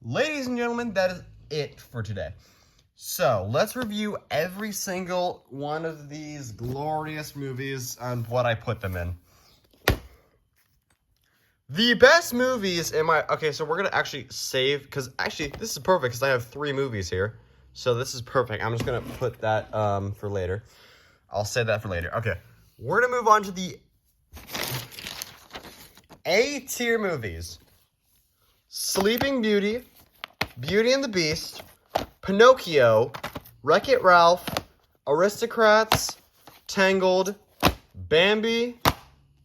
ladies and gentlemen, that is it for today. So, let's review every single one of these glorious movies and what I put them in. The best movies in my... Okay, so we're going to actually save... Because actually, this is perfect because I have 3 movies here. So this is perfect. I'm just going to put that for later. I'll save that for later. Okay, we're going to move on to the A-tier movies. Sleeping Beauty, Beauty and the Beast, Pinocchio, Wreck-It Ralph, Aristocrats, Tangled, Bambi,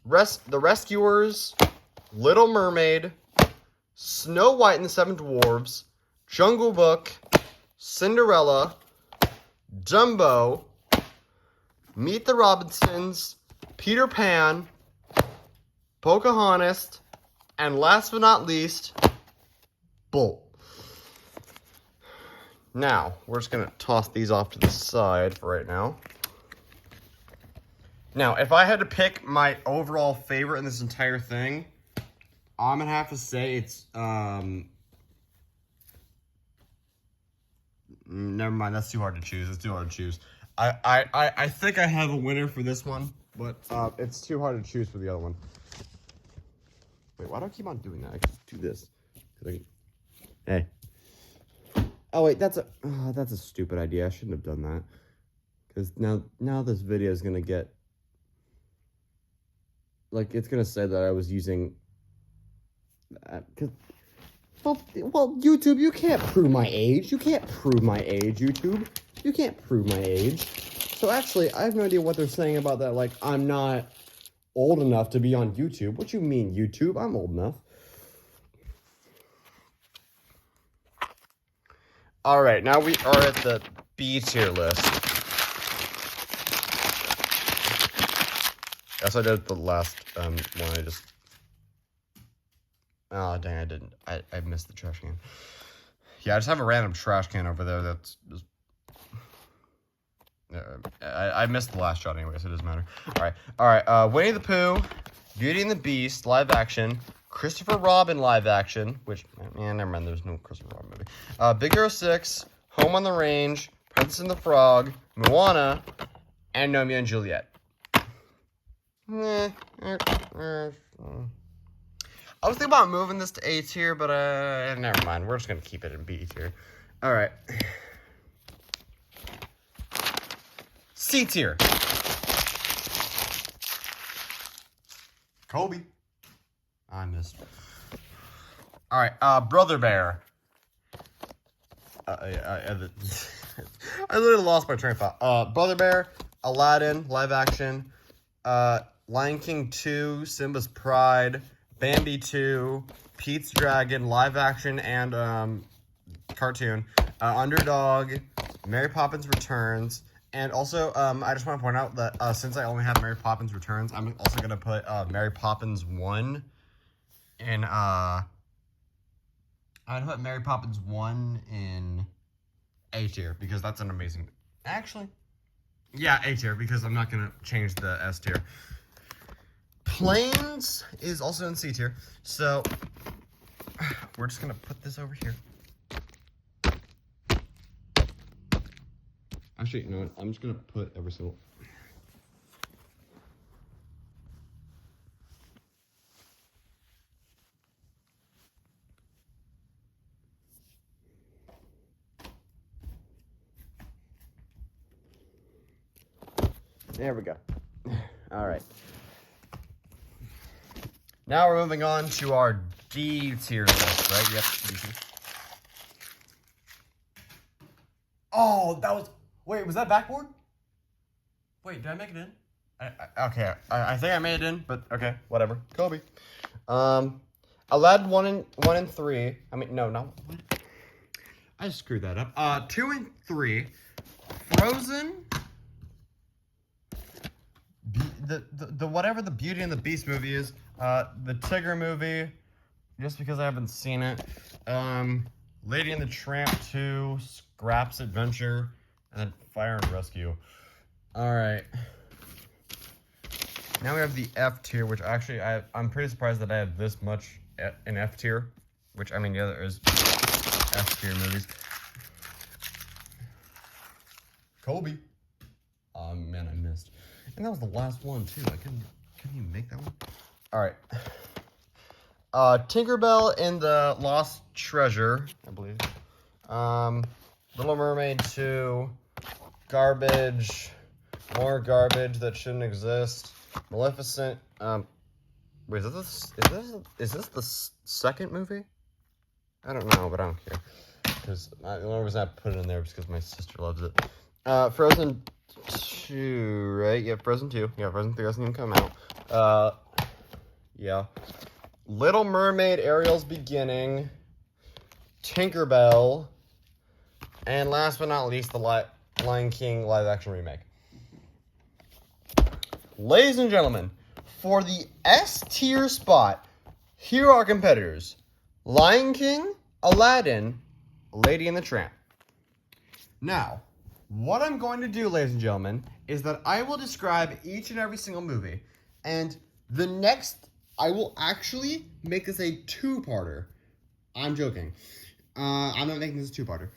The Rescuers, Little Mermaid, Snow White and the Seven Dwarfs, Jungle Book, Cinderella, Dumbo, Meet the Robinsons, Peter Pan, Pocahontas, and last but not least, Bolt. Now, we're just going to toss these off to the side for right now. Now, if I had to pick my overall favorite in this entire thing, I'm going to have to say it's, never mind, that's too hard to choose. It's too hard to choose. I think I have a winner for this one, but it's too hard to choose for the other one. Wait, why do I keep on doing that? I can do this. Hey. Oh wait, that's a stupid idea. I shouldn't have done that. Because now this video is gonna get, like, it's gonna say that I was using. Well, YouTube, you can't prove my age. You can't prove my age, YouTube. You can't prove my age. So actually, I have no idea what they're saying about that. Like, I'm not old enough to be on YouTube. What you mean, YouTube? I'm old enough. Alright, now we are at the B tier list. As I did the last one, I just... Oh, dang, I didn't. I missed the trash can. Yeah, I just have a random trash can over there that's just... I missed the last shot anyway, so it doesn't matter. Alright, Winnie the Pooh, Beauty and the Beast, live action, Christopher Robin live action, which, man, never mind, there's no Christopher Robin movie. Big Hero 6, Home on the Range, Princess and the Frog, Moana, and Romeo and Juliet. I was thinking about moving this to A tier, but never mind. We're just gonna keep it in B tier. Alright. C tier. Kobe. I missed. Alright, Brother Bear. I literally lost my train of thought. Brother Bear, Aladdin, live action, Lion King 2, Simba's Pride, Bambi 2, Pete's Dragon, live action and cartoon, Underdog, Mary Poppins Returns, and also I just want to point out that since I only have Mary Poppins Returns, I'm also going to put Mary Poppins 1 in, I'd put Mary Poppins 1 in A tier, because that's an amazing... Actually, yeah, A tier, because I'm not going to change the S tier. Planes is also in C tier, so we're just going to put this over here. Actually, you know what? I'm just going to put every single... There we go. All right. Now we're moving on to our D tier list, right? Yep, D tier. Oh, that was... Wait, was that backboard? Wait, did I make it in? Okay, I think I made it in, but okay, whatever. Kobe. Aladdin 1 and 3. I mean, no, not... I just screwed that up. 2 and 3. Frozen... the whatever the Beauty and the Beast movie is, the Tigger movie, just because I haven't seen it, Lady and the Tramp 2, Scraps Adventure, and then Fire and Rescue. Alright. Now we have the F tier, which actually I'm pretty surprised that I have this much in F tier. Which, I mean, yeah, there is F tier movies. Kobe. Oh, man, I missed. And that was the last one, too. I couldn't even make that one. Alright. Tinkerbell and the Lost Treasure, I believe. Little Mermaid 2. Garbage. More garbage that shouldn't exist. Maleficent. Wait, is this the second movie? I don't know, but I don't care. Because the only reason I put it in there was because my sister loves it. Frozen 2, right? Yeah, Frozen 2. Yeah, Frozen 3 hasn't even come out. Yeah. Little Mermaid, Ariel's Beginning. Tinkerbell. And last but not least, the Lion King live-action remake. Ladies and gentlemen, for the S tier spot, here are our competitors. Lion King, Aladdin, Lady and the Tramp. Now, what I'm going to do, ladies and gentlemen, is that I will describe each and every single movie. And the next, I will actually make this a two-parter. I'm joking. I'm not making this a two-parter.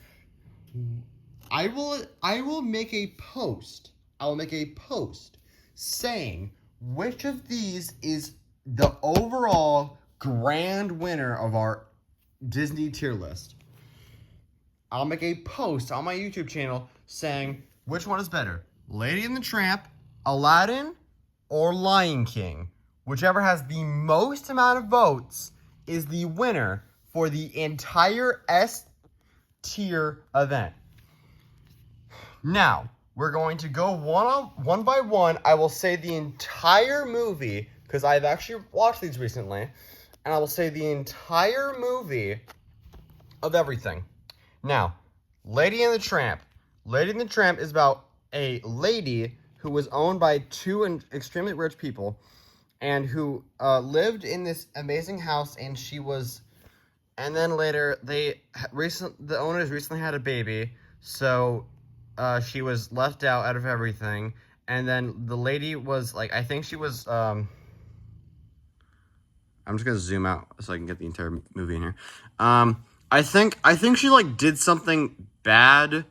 I will make a post. I will make a post saying which of these is the overall grand winner of our Disney tier list. I'll make a post on my YouTube channel saying which one is better, Lady and the Tramp, Aladdin, or Lion King. Whichever has the most amount of votes is the winner for the entire S tier event. Now, we're going to go one by one. I will say the entire movie, because I've actually watched these recently, and I will say the entire movie of everything. Now, Lady and the Tramp. Lady and the Tramp is about a lady who was owned by two extremely rich people, and who lived in this amazing house, and she was, and then later the owners recently had a baby, so she was left out of everything, and then the lady was like, I think she was, I'm just gonna zoom out so I can get the entire movie in here. I think she like did something bad.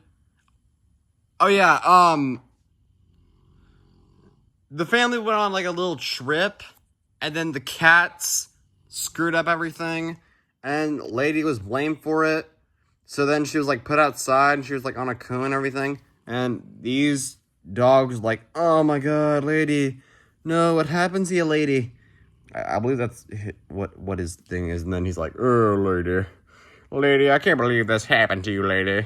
Oh yeah, the family went on like a little trip, and then the cats screwed up everything, and lady was blamed for it. So then she was like put outside, and she was like on a cone and everything. And these dogs like, oh my god, lady, no, what happens to you, lady? I believe that's what his thing is. And then he's like, oh, lady, I can't believe this happened to you, lady.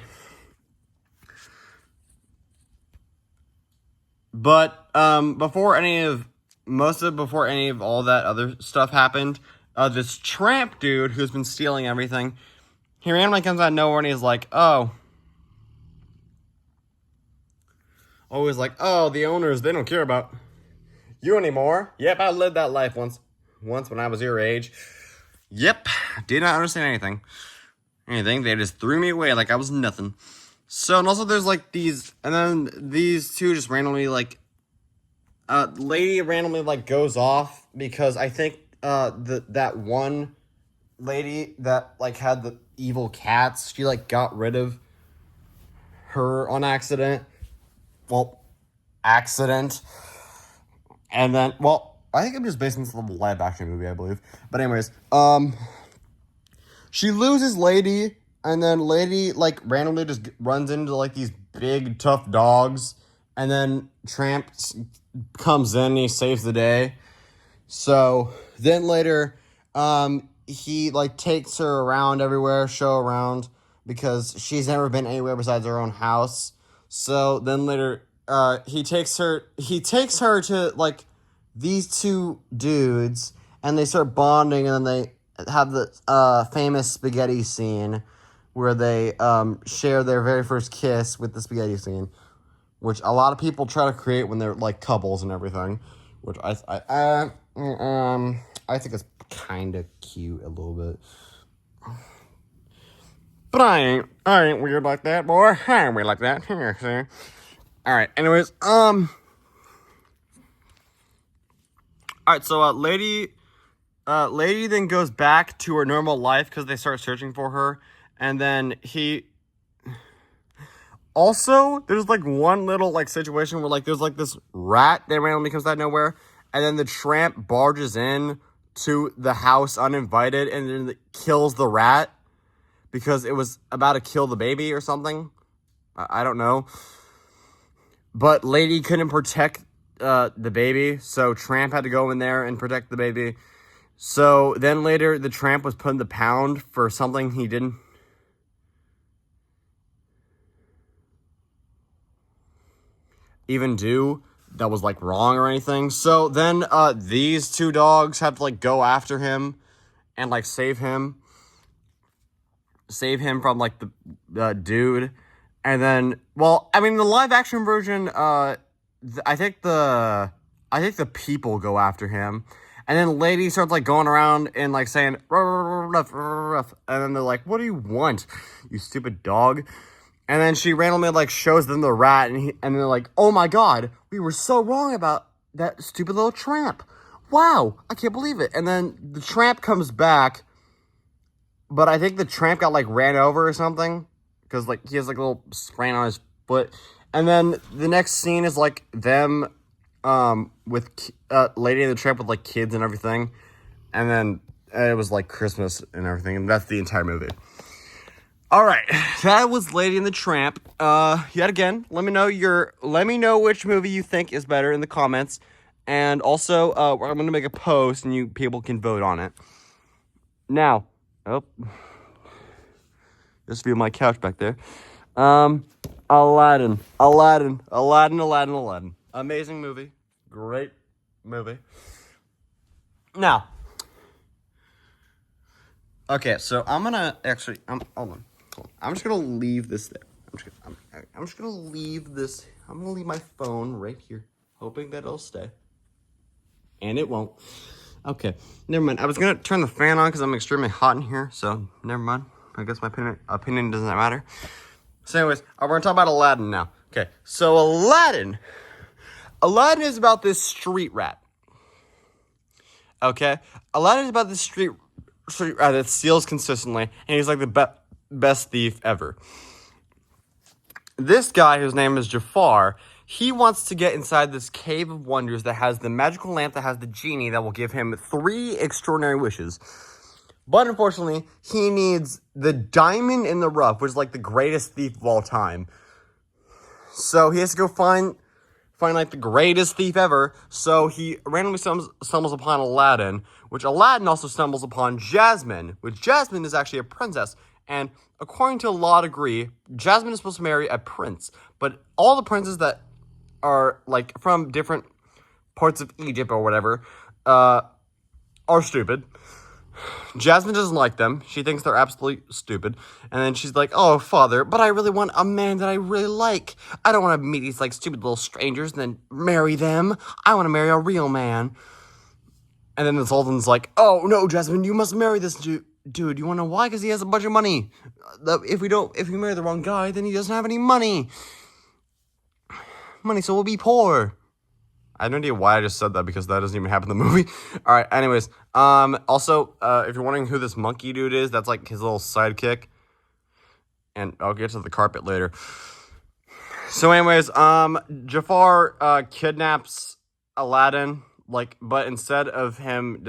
But before any of all that other stuff happened, this tramp dude who's been stealing everything, he randomly comes out of nowhere and he's like, always like, oh, the owners, they don't care about you anymore. Yep, I lived that life once when I was your age. Yep, did not understand anything. They just threw me away like I was nothing. So, and also there's like these, and then these two just randomly like, lady randomly like goes off because I think that one lady that like had the evil cats, she like got rid of her on accident. Well, accident. And then, well, I think I'm just basing this on the live action movie, I believe. But anyways, she loses lady, and then lady like randomly just runs into like these big tough dogs, and then Tramp comes in and he saves the day. So then later, he like takes her around everywhere, show around, because she's never been anywhere besides her own house. So then later, he takes her to like these two dudes, and they start bonding, and then they have the famous spaghetti scene where they share their very first kiss with the spaghetti scene, which a lot of people try to create when they're like couples and everything, which I think it's kind of cute a little bit. But I ain't weird like that, boy. I ain't weird like that. Here, see? All right. Anyways, all right. So, lady then goes back to her normal life because they start searching for her, and then he. Also, there's like one little like situation where like there's like this rat that randomly comes out of nowhere, and then the tramp barges in to the house uninvited and then kills the rat because it was about to kill the baby or something. I don't know. But lady couldn't protect the baby, so tramp had to go in there and protect the baby. So then later the tramp was put in the pound for something he didn't even do that was like wrong or anything. So then these two dogs have to like go after him and like save him from like the dude. And then, well, I mean the live action version, I think the people go after him. And then lady starts like going around and like saying ruff, ruff, ruff, and then they're like, what do you want, you stupid dog? And then she randomly like shows them the rat, and they're like, "Oh my god, we were so wrong about that stupid little tramp. Wow, I can't believe it." And then the tramp comes back, but I think the tramp got like ran over or something because like he has like a little sprain on his foot. And then the next scene is like them, with Lady and the Tramp with like kids and everything, and then it was like Christmas and everything, and that's the entire movie. All right, that was Lady and the Tramp. Yet again, let me know which movie you think is better in the comments, and also I'm gonna make a post and you people can vote on it. Now, this view of my couch back there. Aladdin. Amazing movie, great movie. Now, okay, so I'm gonna actually hold on. I'm just gonna leave this there. I'm just gonna leave this. I'm gonna leave my phone right here, hoping that it'll stay. And it won't. Okay, never mind. I was gonna turn the fan on because I'm extremely hot in here, so never mind. I guess my opinion doesn't matter. So anyways, we're gonna talk about Aladdin now. Okay, so Aladdin is about this street rat. Okay, Aladdin is about this street rat that steals consistently, and he's like the best thief ever. This guy, whose name is Jafar, he wants to get inside this cave of wonders that has the magical lamp that has the genie that will give him 3 extraordinary wishes. But unfortunately, he needs the diamond in the rough, which is like the greatest thief of all time. So he has to go find like the greatest thief ever. So he randomly stumbles upon Aladdin, which Aladdin also stumbles upon Jasmine, which Jasmine is actually a princess. And according to law degree, Jasmine is supposed to marry a prince. But all the princes that are like from different parts of Egypt or whatever are stupid. Jasmine doesn't like them. She thinks they're absolutely stupid. And then she's like, "Oh, father, but I really want a man that I really like. I don't want to meet these like stupid little strangers and then marry them. I want to marry a real man." And then the Sultan's like, "Oh, no, Jasmine, you must marry this dude. You want to know why? Because he has a bunch of money. If we marry the wrong guy, then he doesn't have any money. So we'll be poor." I have no idea why I just said that because that doesn't even happen in the movie. All right, anyways. Also, if you're wondering who this monkey dude is, that's like his little sidekick. And I'll get to the carpet later. So anyways, Jafar kidnaps Aladdin, but instead of him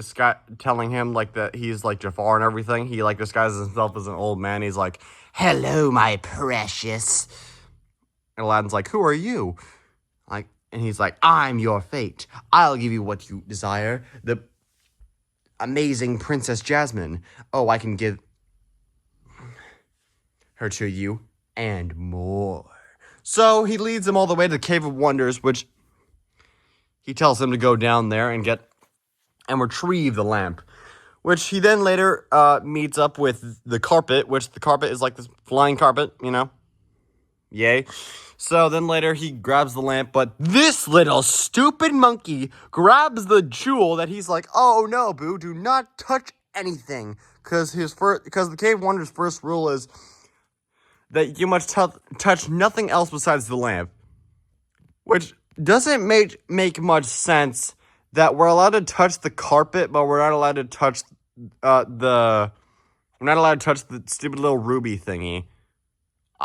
telling him like that he's like Jafar and everything, he like disguises himself as an old man. He's like, "Hello, my precious." And Aladdin's like, "Who are you?" And he's like, "I'm your fate. I'll give you what you desire. The amazing Princess Jasmine. Oh, I can give her to you and more." So he leads him all the way to the Cave of Wonders, which he tells him to go down there and retrieve the lamp. Which he then later meets up with the carpet, which the carpet is like this flying carpet, you know? Yay. So then later he grabs the lamp, but this little stupid monkey grabs the jewel that he's like, oh no, Boo, do not touch anything. Because the Cave Wonder's first rule is that you must touch nothing else besides the lamp. Which doesn't make much sense that we're allowed to touch the carpet, but we're not allowed to touch the stupid little ruby thingy.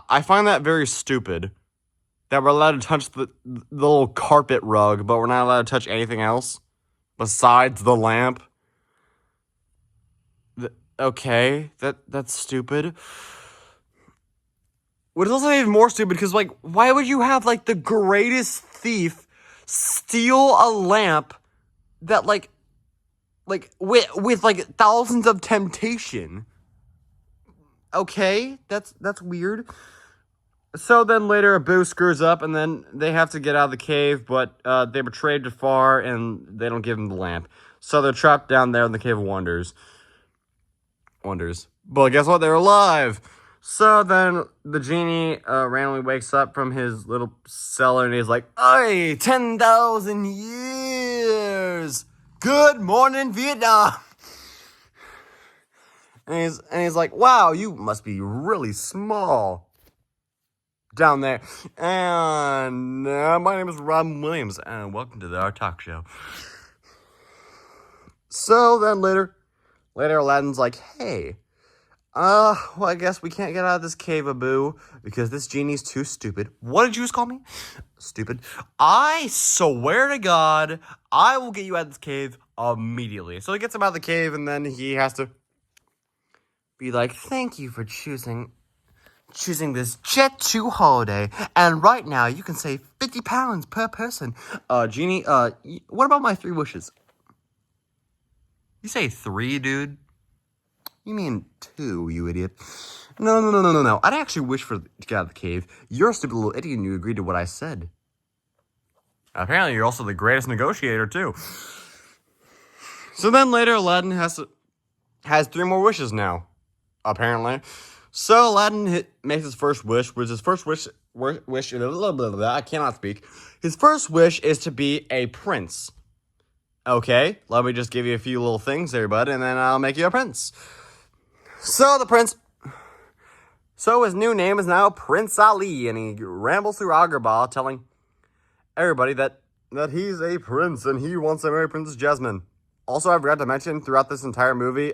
I find that very stupid. That we're allowed to touch the little carpet rug, but we're not allowed to touch anything else besides the lamp. Okay, that's stupid. Which is also even more stupid because, like, why would you have, like, the greatest thief steal a lamp that, like with like, thousands of temptation? Okay, that's weird. So then later, Boo screws up, and then they have to get out of the cave, but they betrayed Jafar, and they don't give him the lamp. So they're trapped down there in the Cave of Wonders. But guess what? They're alive! So then the genie randomly wakes up from his little cellar, and he's like, "Hey, 10,000 years! Good morning, Vietnam!" And he's like, "Wow, you must be really small down there." And my name is Robin Williams, and welcome to our talk show. So then later Aladdin's like, "Hey, well, I guess we can't get out of this cave, Abu, because this genie's too stupid." What did you just call me? Stupid. I swear to God, I will get you out of this cave immediately. So he gets him out of the cave, and then he has to be like, "Thank you for choosing this Jet2 holiday, and right now you can save £50 per person." Genie, what about my 3 wishes? You say 3, dude? You mean 2, you idiot. No. I'd actually wish to get out of the cave. You're a stupid little idiot and you agreed to what I said. Apparently, you're also the greatest negotiator, too. So then later, Aladdin has 3 more wishes now, apparently. So Aladdin makes his first wish, which his first wish, I cannot speak. His first wish is to be a prince. Okay, let me just give you a few little things there, bud, and then I'll make you a prince. So his new name is now Prince Ali, and he rambles through Agrabah telling everybody that he's a prince and he wants to marry Princess Jasmine. Also, I forgot to mention throughout this entire movie,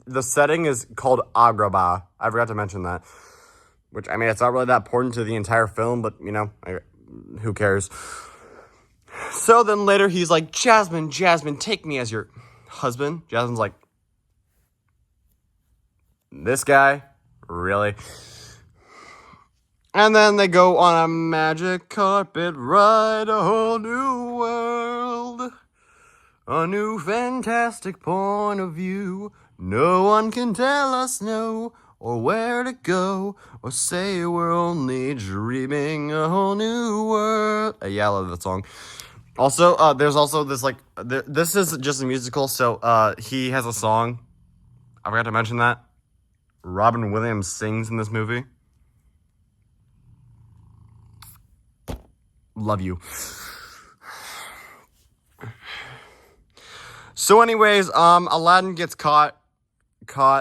the setting is called Agrabah. I forgot to mention that. Which, I mean, it's not really that important to the entire film, but, you know, who cares? So then later he's like, Jasmine, take me as your husband. Jasmine's like, this guy? Really? And then they go on a magic carpet ride, a whole new world. A new fantastic point of view. No one can tell us no, or where to go, or say we're only dreaming a whole new world. Yeah, I love that song. Also, there's also this, like, this is just a musical, so he has a song. I forgot to mention that. Robin Williams sings in this movie. Love you. So anyways, Aladdin gets caught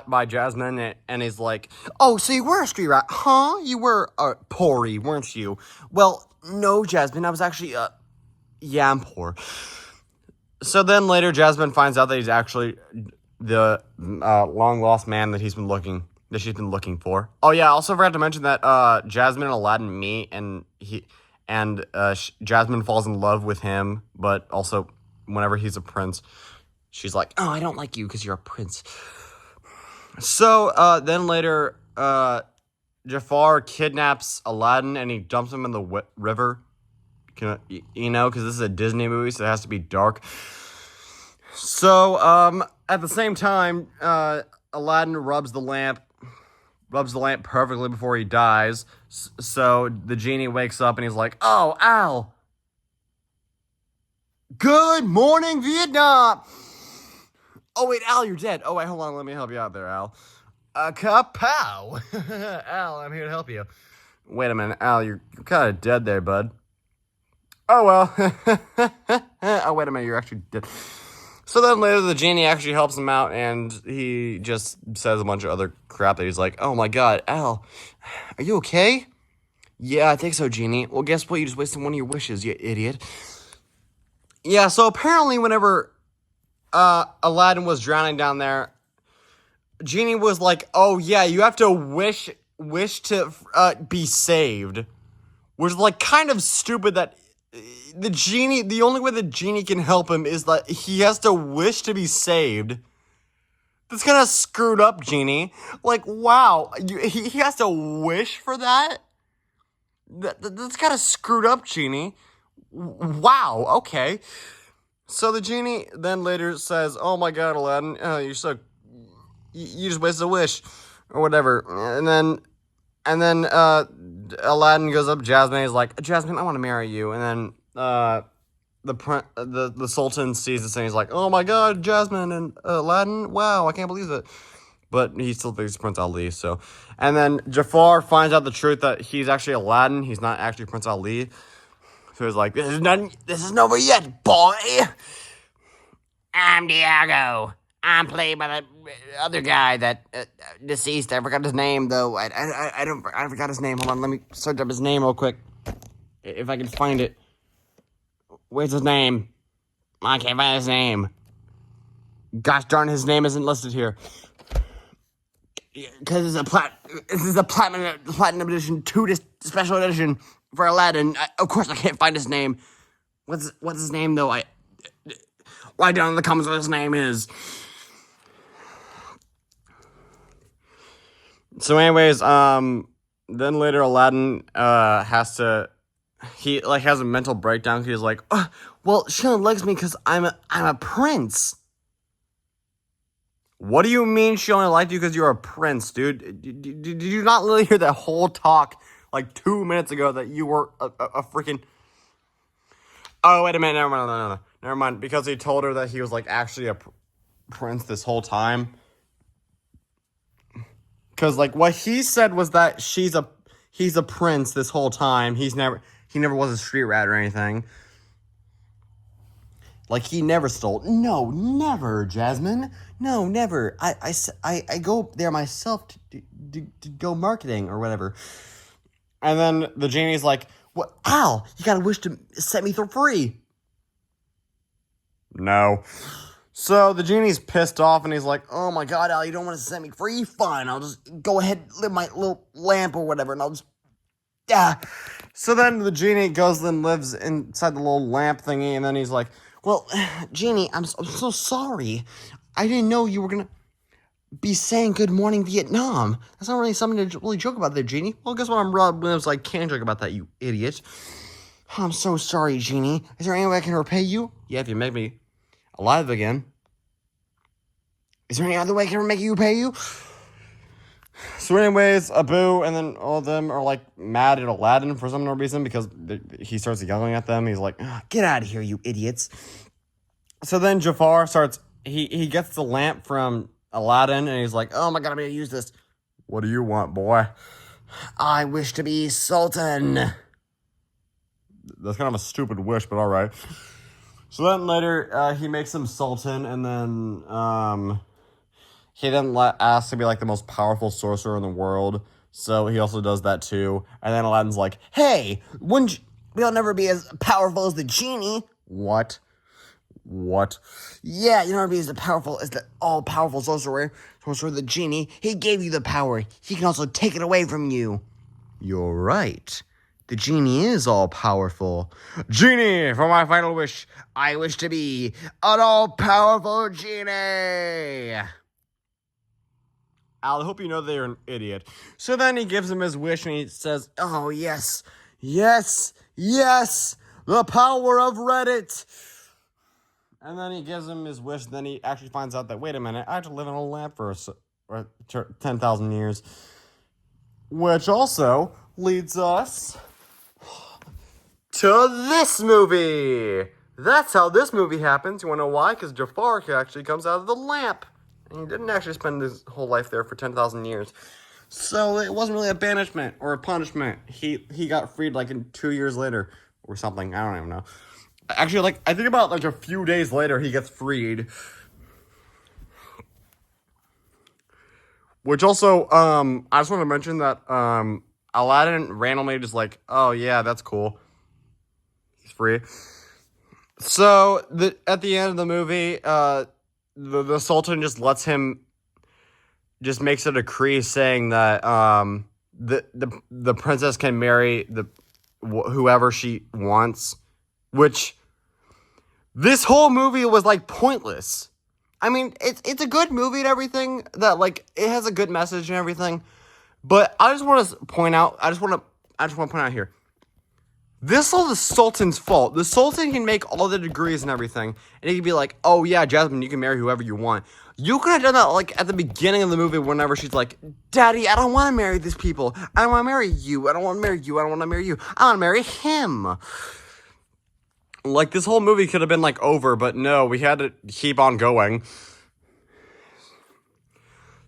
by Jasmine, and he's like, "Oh, so you were a street rat, huh? You were Pori, weren't you?" "Well, no, Jasmine, I was actually, yeah, I'm poor." So then later, Jasmine finds out that he's actually the long-lost man that she's been looking for. Oh yeah, I also forgot to mention that Jasmine and Aladdin meet, and Jasmine falls in love with him, but also whenever he's a prince, she's like, "Oh, I don't like you because you're a prince." So then later, Jafar kidnaps Aladdin and he dumps him in the river. You know, because this is a Disney movie, so it has to be dark. So at the same time, Aladdin rubs the lamp perfectly before he dies. So the genie wakes up and he's like, "Oh, Al. Good morning, Vietnam." "Oh, wait, Al, you're dead." "Oh, wait, hold on. Let me help you out there, Al." Kapow. "Al, I'm here to help you." Wait a minute, Al, you're kind of dead there, bud. Oh, well. Oh, wait a minute, you're actually dead. So then later the genie actually helps him out, and he just says a bunch of other crap that he's like, oh my god, Al, are you okay? Yeah, I think so, genie. Well, guess what? You just wasted one of your wishes, you idiot. Yeah, so apparently whenever Aladdin was drowning down there, Genie was like, oh yeah, you have to wish to be saved. Which is like kind of stupid that the only way the genie can help him is that he has to wish to be saved. That's kind of screwed up, Genie. Like, wow, he has to wish for that? That's kind of screwed up, Genie. Wow, okay. So the genie then later says, oh my god, Aladdin, you just wasted a wish, or whatever. And then Aladdin goes up to Jasmine, and he's like, Jasmine, I want to marry you. And then the Sultan sees this and he's like, oh my god, Jasmine and Aladdin, wow, I can't believe it. But he still thinks Prince Ali, so. And then Jafar finds out the truth that he's actually Aladdin, he's not actually Prince Ali. So he's like, this isn't over yet, boy. I'm Diago. I'm played by the other guy that deceased. I forgot his name though. I forgot his name. Hold on, let me search up his name real quick, if I can find it. Where's his name? I can't find his name. Gosh darn, his name isn't listed here. Because this is a platinum edition, 2 special edition for Aladdin. Of course, I can't find his name. What's his name though? Write down in the comments what his name is. So, anyways, then later Aladdin has a mental breakdown because he's like, oh, well, she only likes me because I'm a prince. What do you mean she only liked you because you're a prince, dude? Did you not literally hear that whole talk like 2 minutes ago that you were a freaking... Oh, wait a minute, never mind, because he told her that he was like actually a prince this whole time. Because like what he said was that he's a prince this whole time. He never was a street rat or anything. Like, he never stole. No, never, Jasmine. No, never. I go there myself to go marketing or whatever. And then the genie's like, what? Al, you gotta wish to set me free. No. So the genie's pissed off and he's like, oh my god, Al, you don't want to set me free? Fine, I'll just go ahead and live my little lamp or whatever, and I'll just... Yeah. So then the genie goes and lives inside the little lamp thingy, and then he's like, well, Genie, I'm so sorry. I didn't know you were going to be saying good morning Vietnam. That's not really something to really joke about there, Genie. Well, guess what? I'm Rob Williams. I can't joke about that, you idiot. I'm so sorry, Genie. Is there any way I can repay you? Yeah, if you make me alive again. Is there any other way I can make you pay you? So anyways, Abu and then all of them are like mad at Aladdin for some reason because he starts yelling at them. He's like, get out of here, you idiots. So then Jafar starts, he gets the lamp from Aladdin and he's like, oh my god, I'm going to use this. What do you want, boy? I wish to be Sultan. That's kind of a stupid wish, but all right. So then later, he makes him Sultan and then, he then asks to be like the most powerful sorcerer in the world, so he also does that too. And then Aladdin's like, hey, we'll never be as powerful as the genie. What? Yeah, you'll never be as powerful as the all-powerful sorcerer, the genie. He gave you the power. He can also take it away from you. You're right. The genie is all-powerful. Genie, for my final wish, I wish to be an all-powerful genie. Al, I hope you know they're an idiot. So then he gives him his wish and he says, oh, yes, the power of Reddit. And then he gives him his wish. Then he actually finds out that, wait a minute, I have to live in a lamp for 10,000 years. Which also leads us to this movie. That's how this movie happens. You want to know why? Because Jafar actually comes out of the lamp. And he didn't actually spend his whole life there for 10,000 years. So it wasn't really a banishment or a punishment. He got freed like in 2 years later or something. I don't even know. Actually, like I think about like a few days later he gets freed. Which also, I just want to mention that Aladdin randomly just like, oh yeah, that's cool. He's free. So at the end of the movie, the Sultan just lets him, just makes a decree saying that the princess can marry whoever she wants, which this whole movie was like pointless. I mean, it's a good movie and everything, that like it has a good message and everything, but I just want to point out, I just want to point out here, this is all the Sultan's fault. The Sultan can make all the degrees and everything, and he can be like, oh yeah, Jasmine, you can marry whoever you want. You could have done that like at the beginning of the movie whenever she's like, Daddy, I don't want to marry these people. I don't want to marry you. I don't want to marry you. I don't want to marry you. I want to marry him. Like, this whole movie could have been like over, but no, we had to keep on going.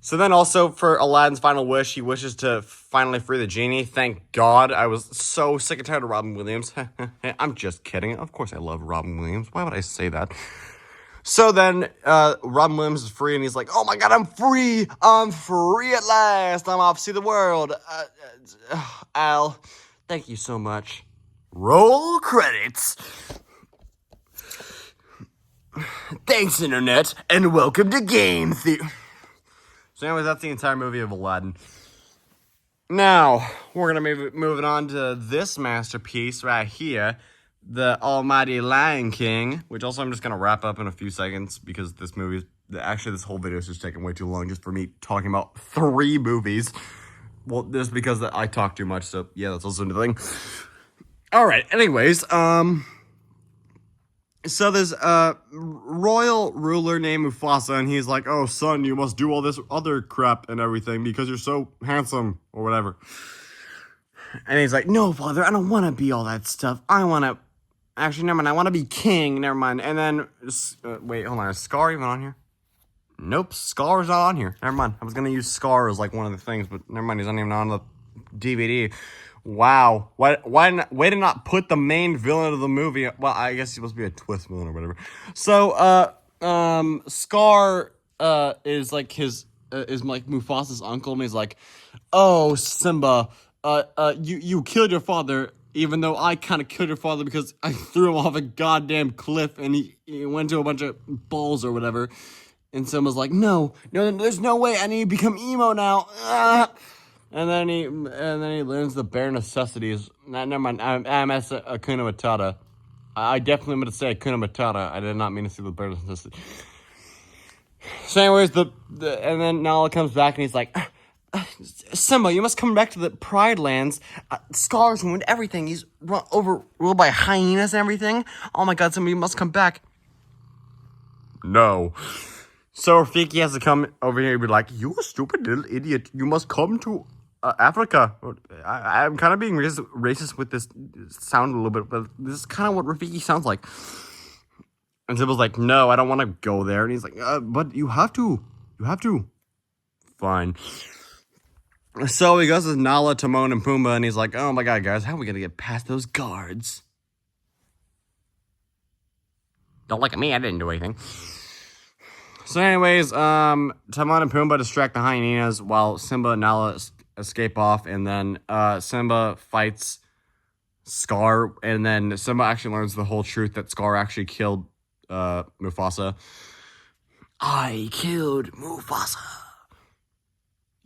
So then also for Aladdin's final wish, he wishes to finally free the genie. Thank God. I was so sick and tired of Robin Williams. I'm just kidding. Of course I love Robin Williams. Why would I say that? So then Robin Williams is free, and he's like, oh my God, I'm free. I'm free at last. I'm off to see the world. Al, thank you so much. Roll credits. Thanks, Internet, and welcome to Game Theory. So anyways, that's the entire movie of Aladdin. Now, we're going to be moving on to this masterpiece right here, the almighty Lion King, which also I'm just going to wrap up in a few seconds because this movie, actually this whole video is just taking way too long just for me talking about 3 movies. Well, just because I talk too much, so yeah, that's also another thing. Alright, anyways, so there's a royal ruler named Mufasa, and he's like, oh, son, you must do all this other crap and everything because you're so handsome, or whatever. And he's like, no, father, I don't want to be all that stuff. I want to, actually, never mind, I want to be king, never mind. And then, wait, hold on, is Scar even on here? Nope, Scar's not on here. Never mind, I was going to use Scar as, like, one of the things, but never mind, he's not even on the DVD. Wow. Way to not put the main villain of the movie. Well, I guess he's supposed to be a twist villain or whatever. So, Scar, is like is like Mufasa's uncle, and he's like, oh, Simba, you killed your father, even though I kind of killed your father because I threw him off a goddamn cliff, and he went to a bunch of balls or whatever. And Simba's like, no, there's no way, I need to become emo now. And then he learns the bare necessities. Never mind. I'm at Hakuna Matata. I definitely meant to say Hakuna Matata. I did not mean to say the bare necessities. So, anyways, and then Nala comes back and he's like, Simba, you must come back to the Pride Lands. Scar's ruined everything. He's overruled by hyenas and everything. Oh my God, Simba, you must come back. No. So Rafiki has to come over here and be like, you stupid little idiot. You must come to Africa. I'm kind of being racist with this sound a little bit, but this is kind of what Rafiki sounds like. And Simba's like, no, I don't want to go there. And he's like, but you have to. You have to. Fine. So he goes with Nala, Timon, and Pumbaa, and he's like, oh my God, guys, how are we going to get past those guards? Don't look at me, I didn't do anything. So anyways, Timon and Pumbaa distract the hyenas while Simba and Nala escape off, and then Simba fights Scar, and then Simba actually learns the whole truth that Scar actually killed Mufasa. I killed Mufasa.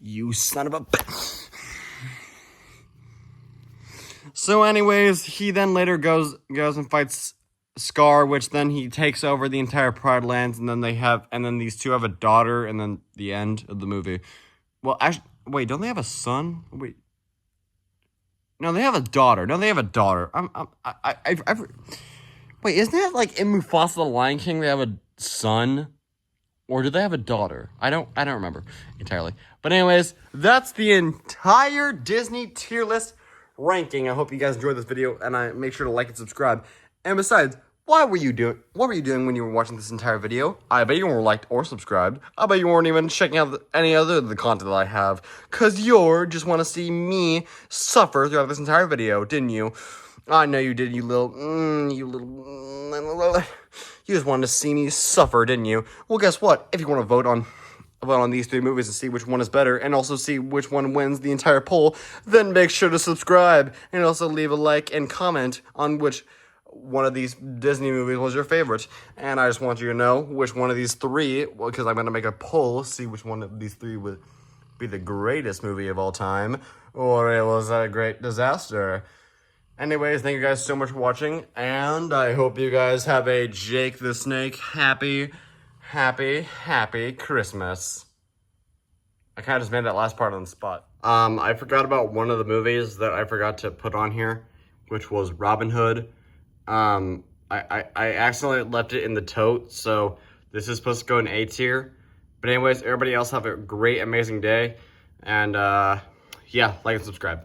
You son of a bitch. So anyways, he then later goes and fights Scar, which then he takes over the entire Pride Lands, and then these two have a daughter, and then the end of the movie. Well, actually, wait, don't they have a son? Wait. No, they have a daughter. Wait, isn't that like in Mufasa the Lion King they have a son? Or do they have a daughter? I don't remember entirely. But anyways, that's the entire Disney tier list ranking. I hope you guys enjoyed this video, and make sure to like and subscribe. And besides, What were you doing when you were watching this entire video? I bet you weren't liked or subscribed. I bet you weren't even checking out any other of the content that I have. Cause you just want to see me suffer throughout this entire video, didn't you? I know you did, you just wanted to see me suffer, didn't you? Well, guess what? If you want to vote on these 3 movies and see which one is better, and also see which one wins the entire poll, then make sure to subscribe, and also leave a like and comment on which one of these Disney movies was your favorite. And I just want you to know which one of these 3, because I'm going to make a poll, see which one of these 3 would be the greatest movie of all time, or it was a great disaster. Anyways, thank you guys so much for watching, and I hope you guys have a Jake the Snake happy Christmas. I kind of just made that last part on the spot. I forgot about one of the movies that I forgot to put on here, which was Robin Hood. I accidentally left it in the tote, so this is supposed to go in A tier. But anyways, everybody else have a great, amazing day. And, yeah, like and subscribe.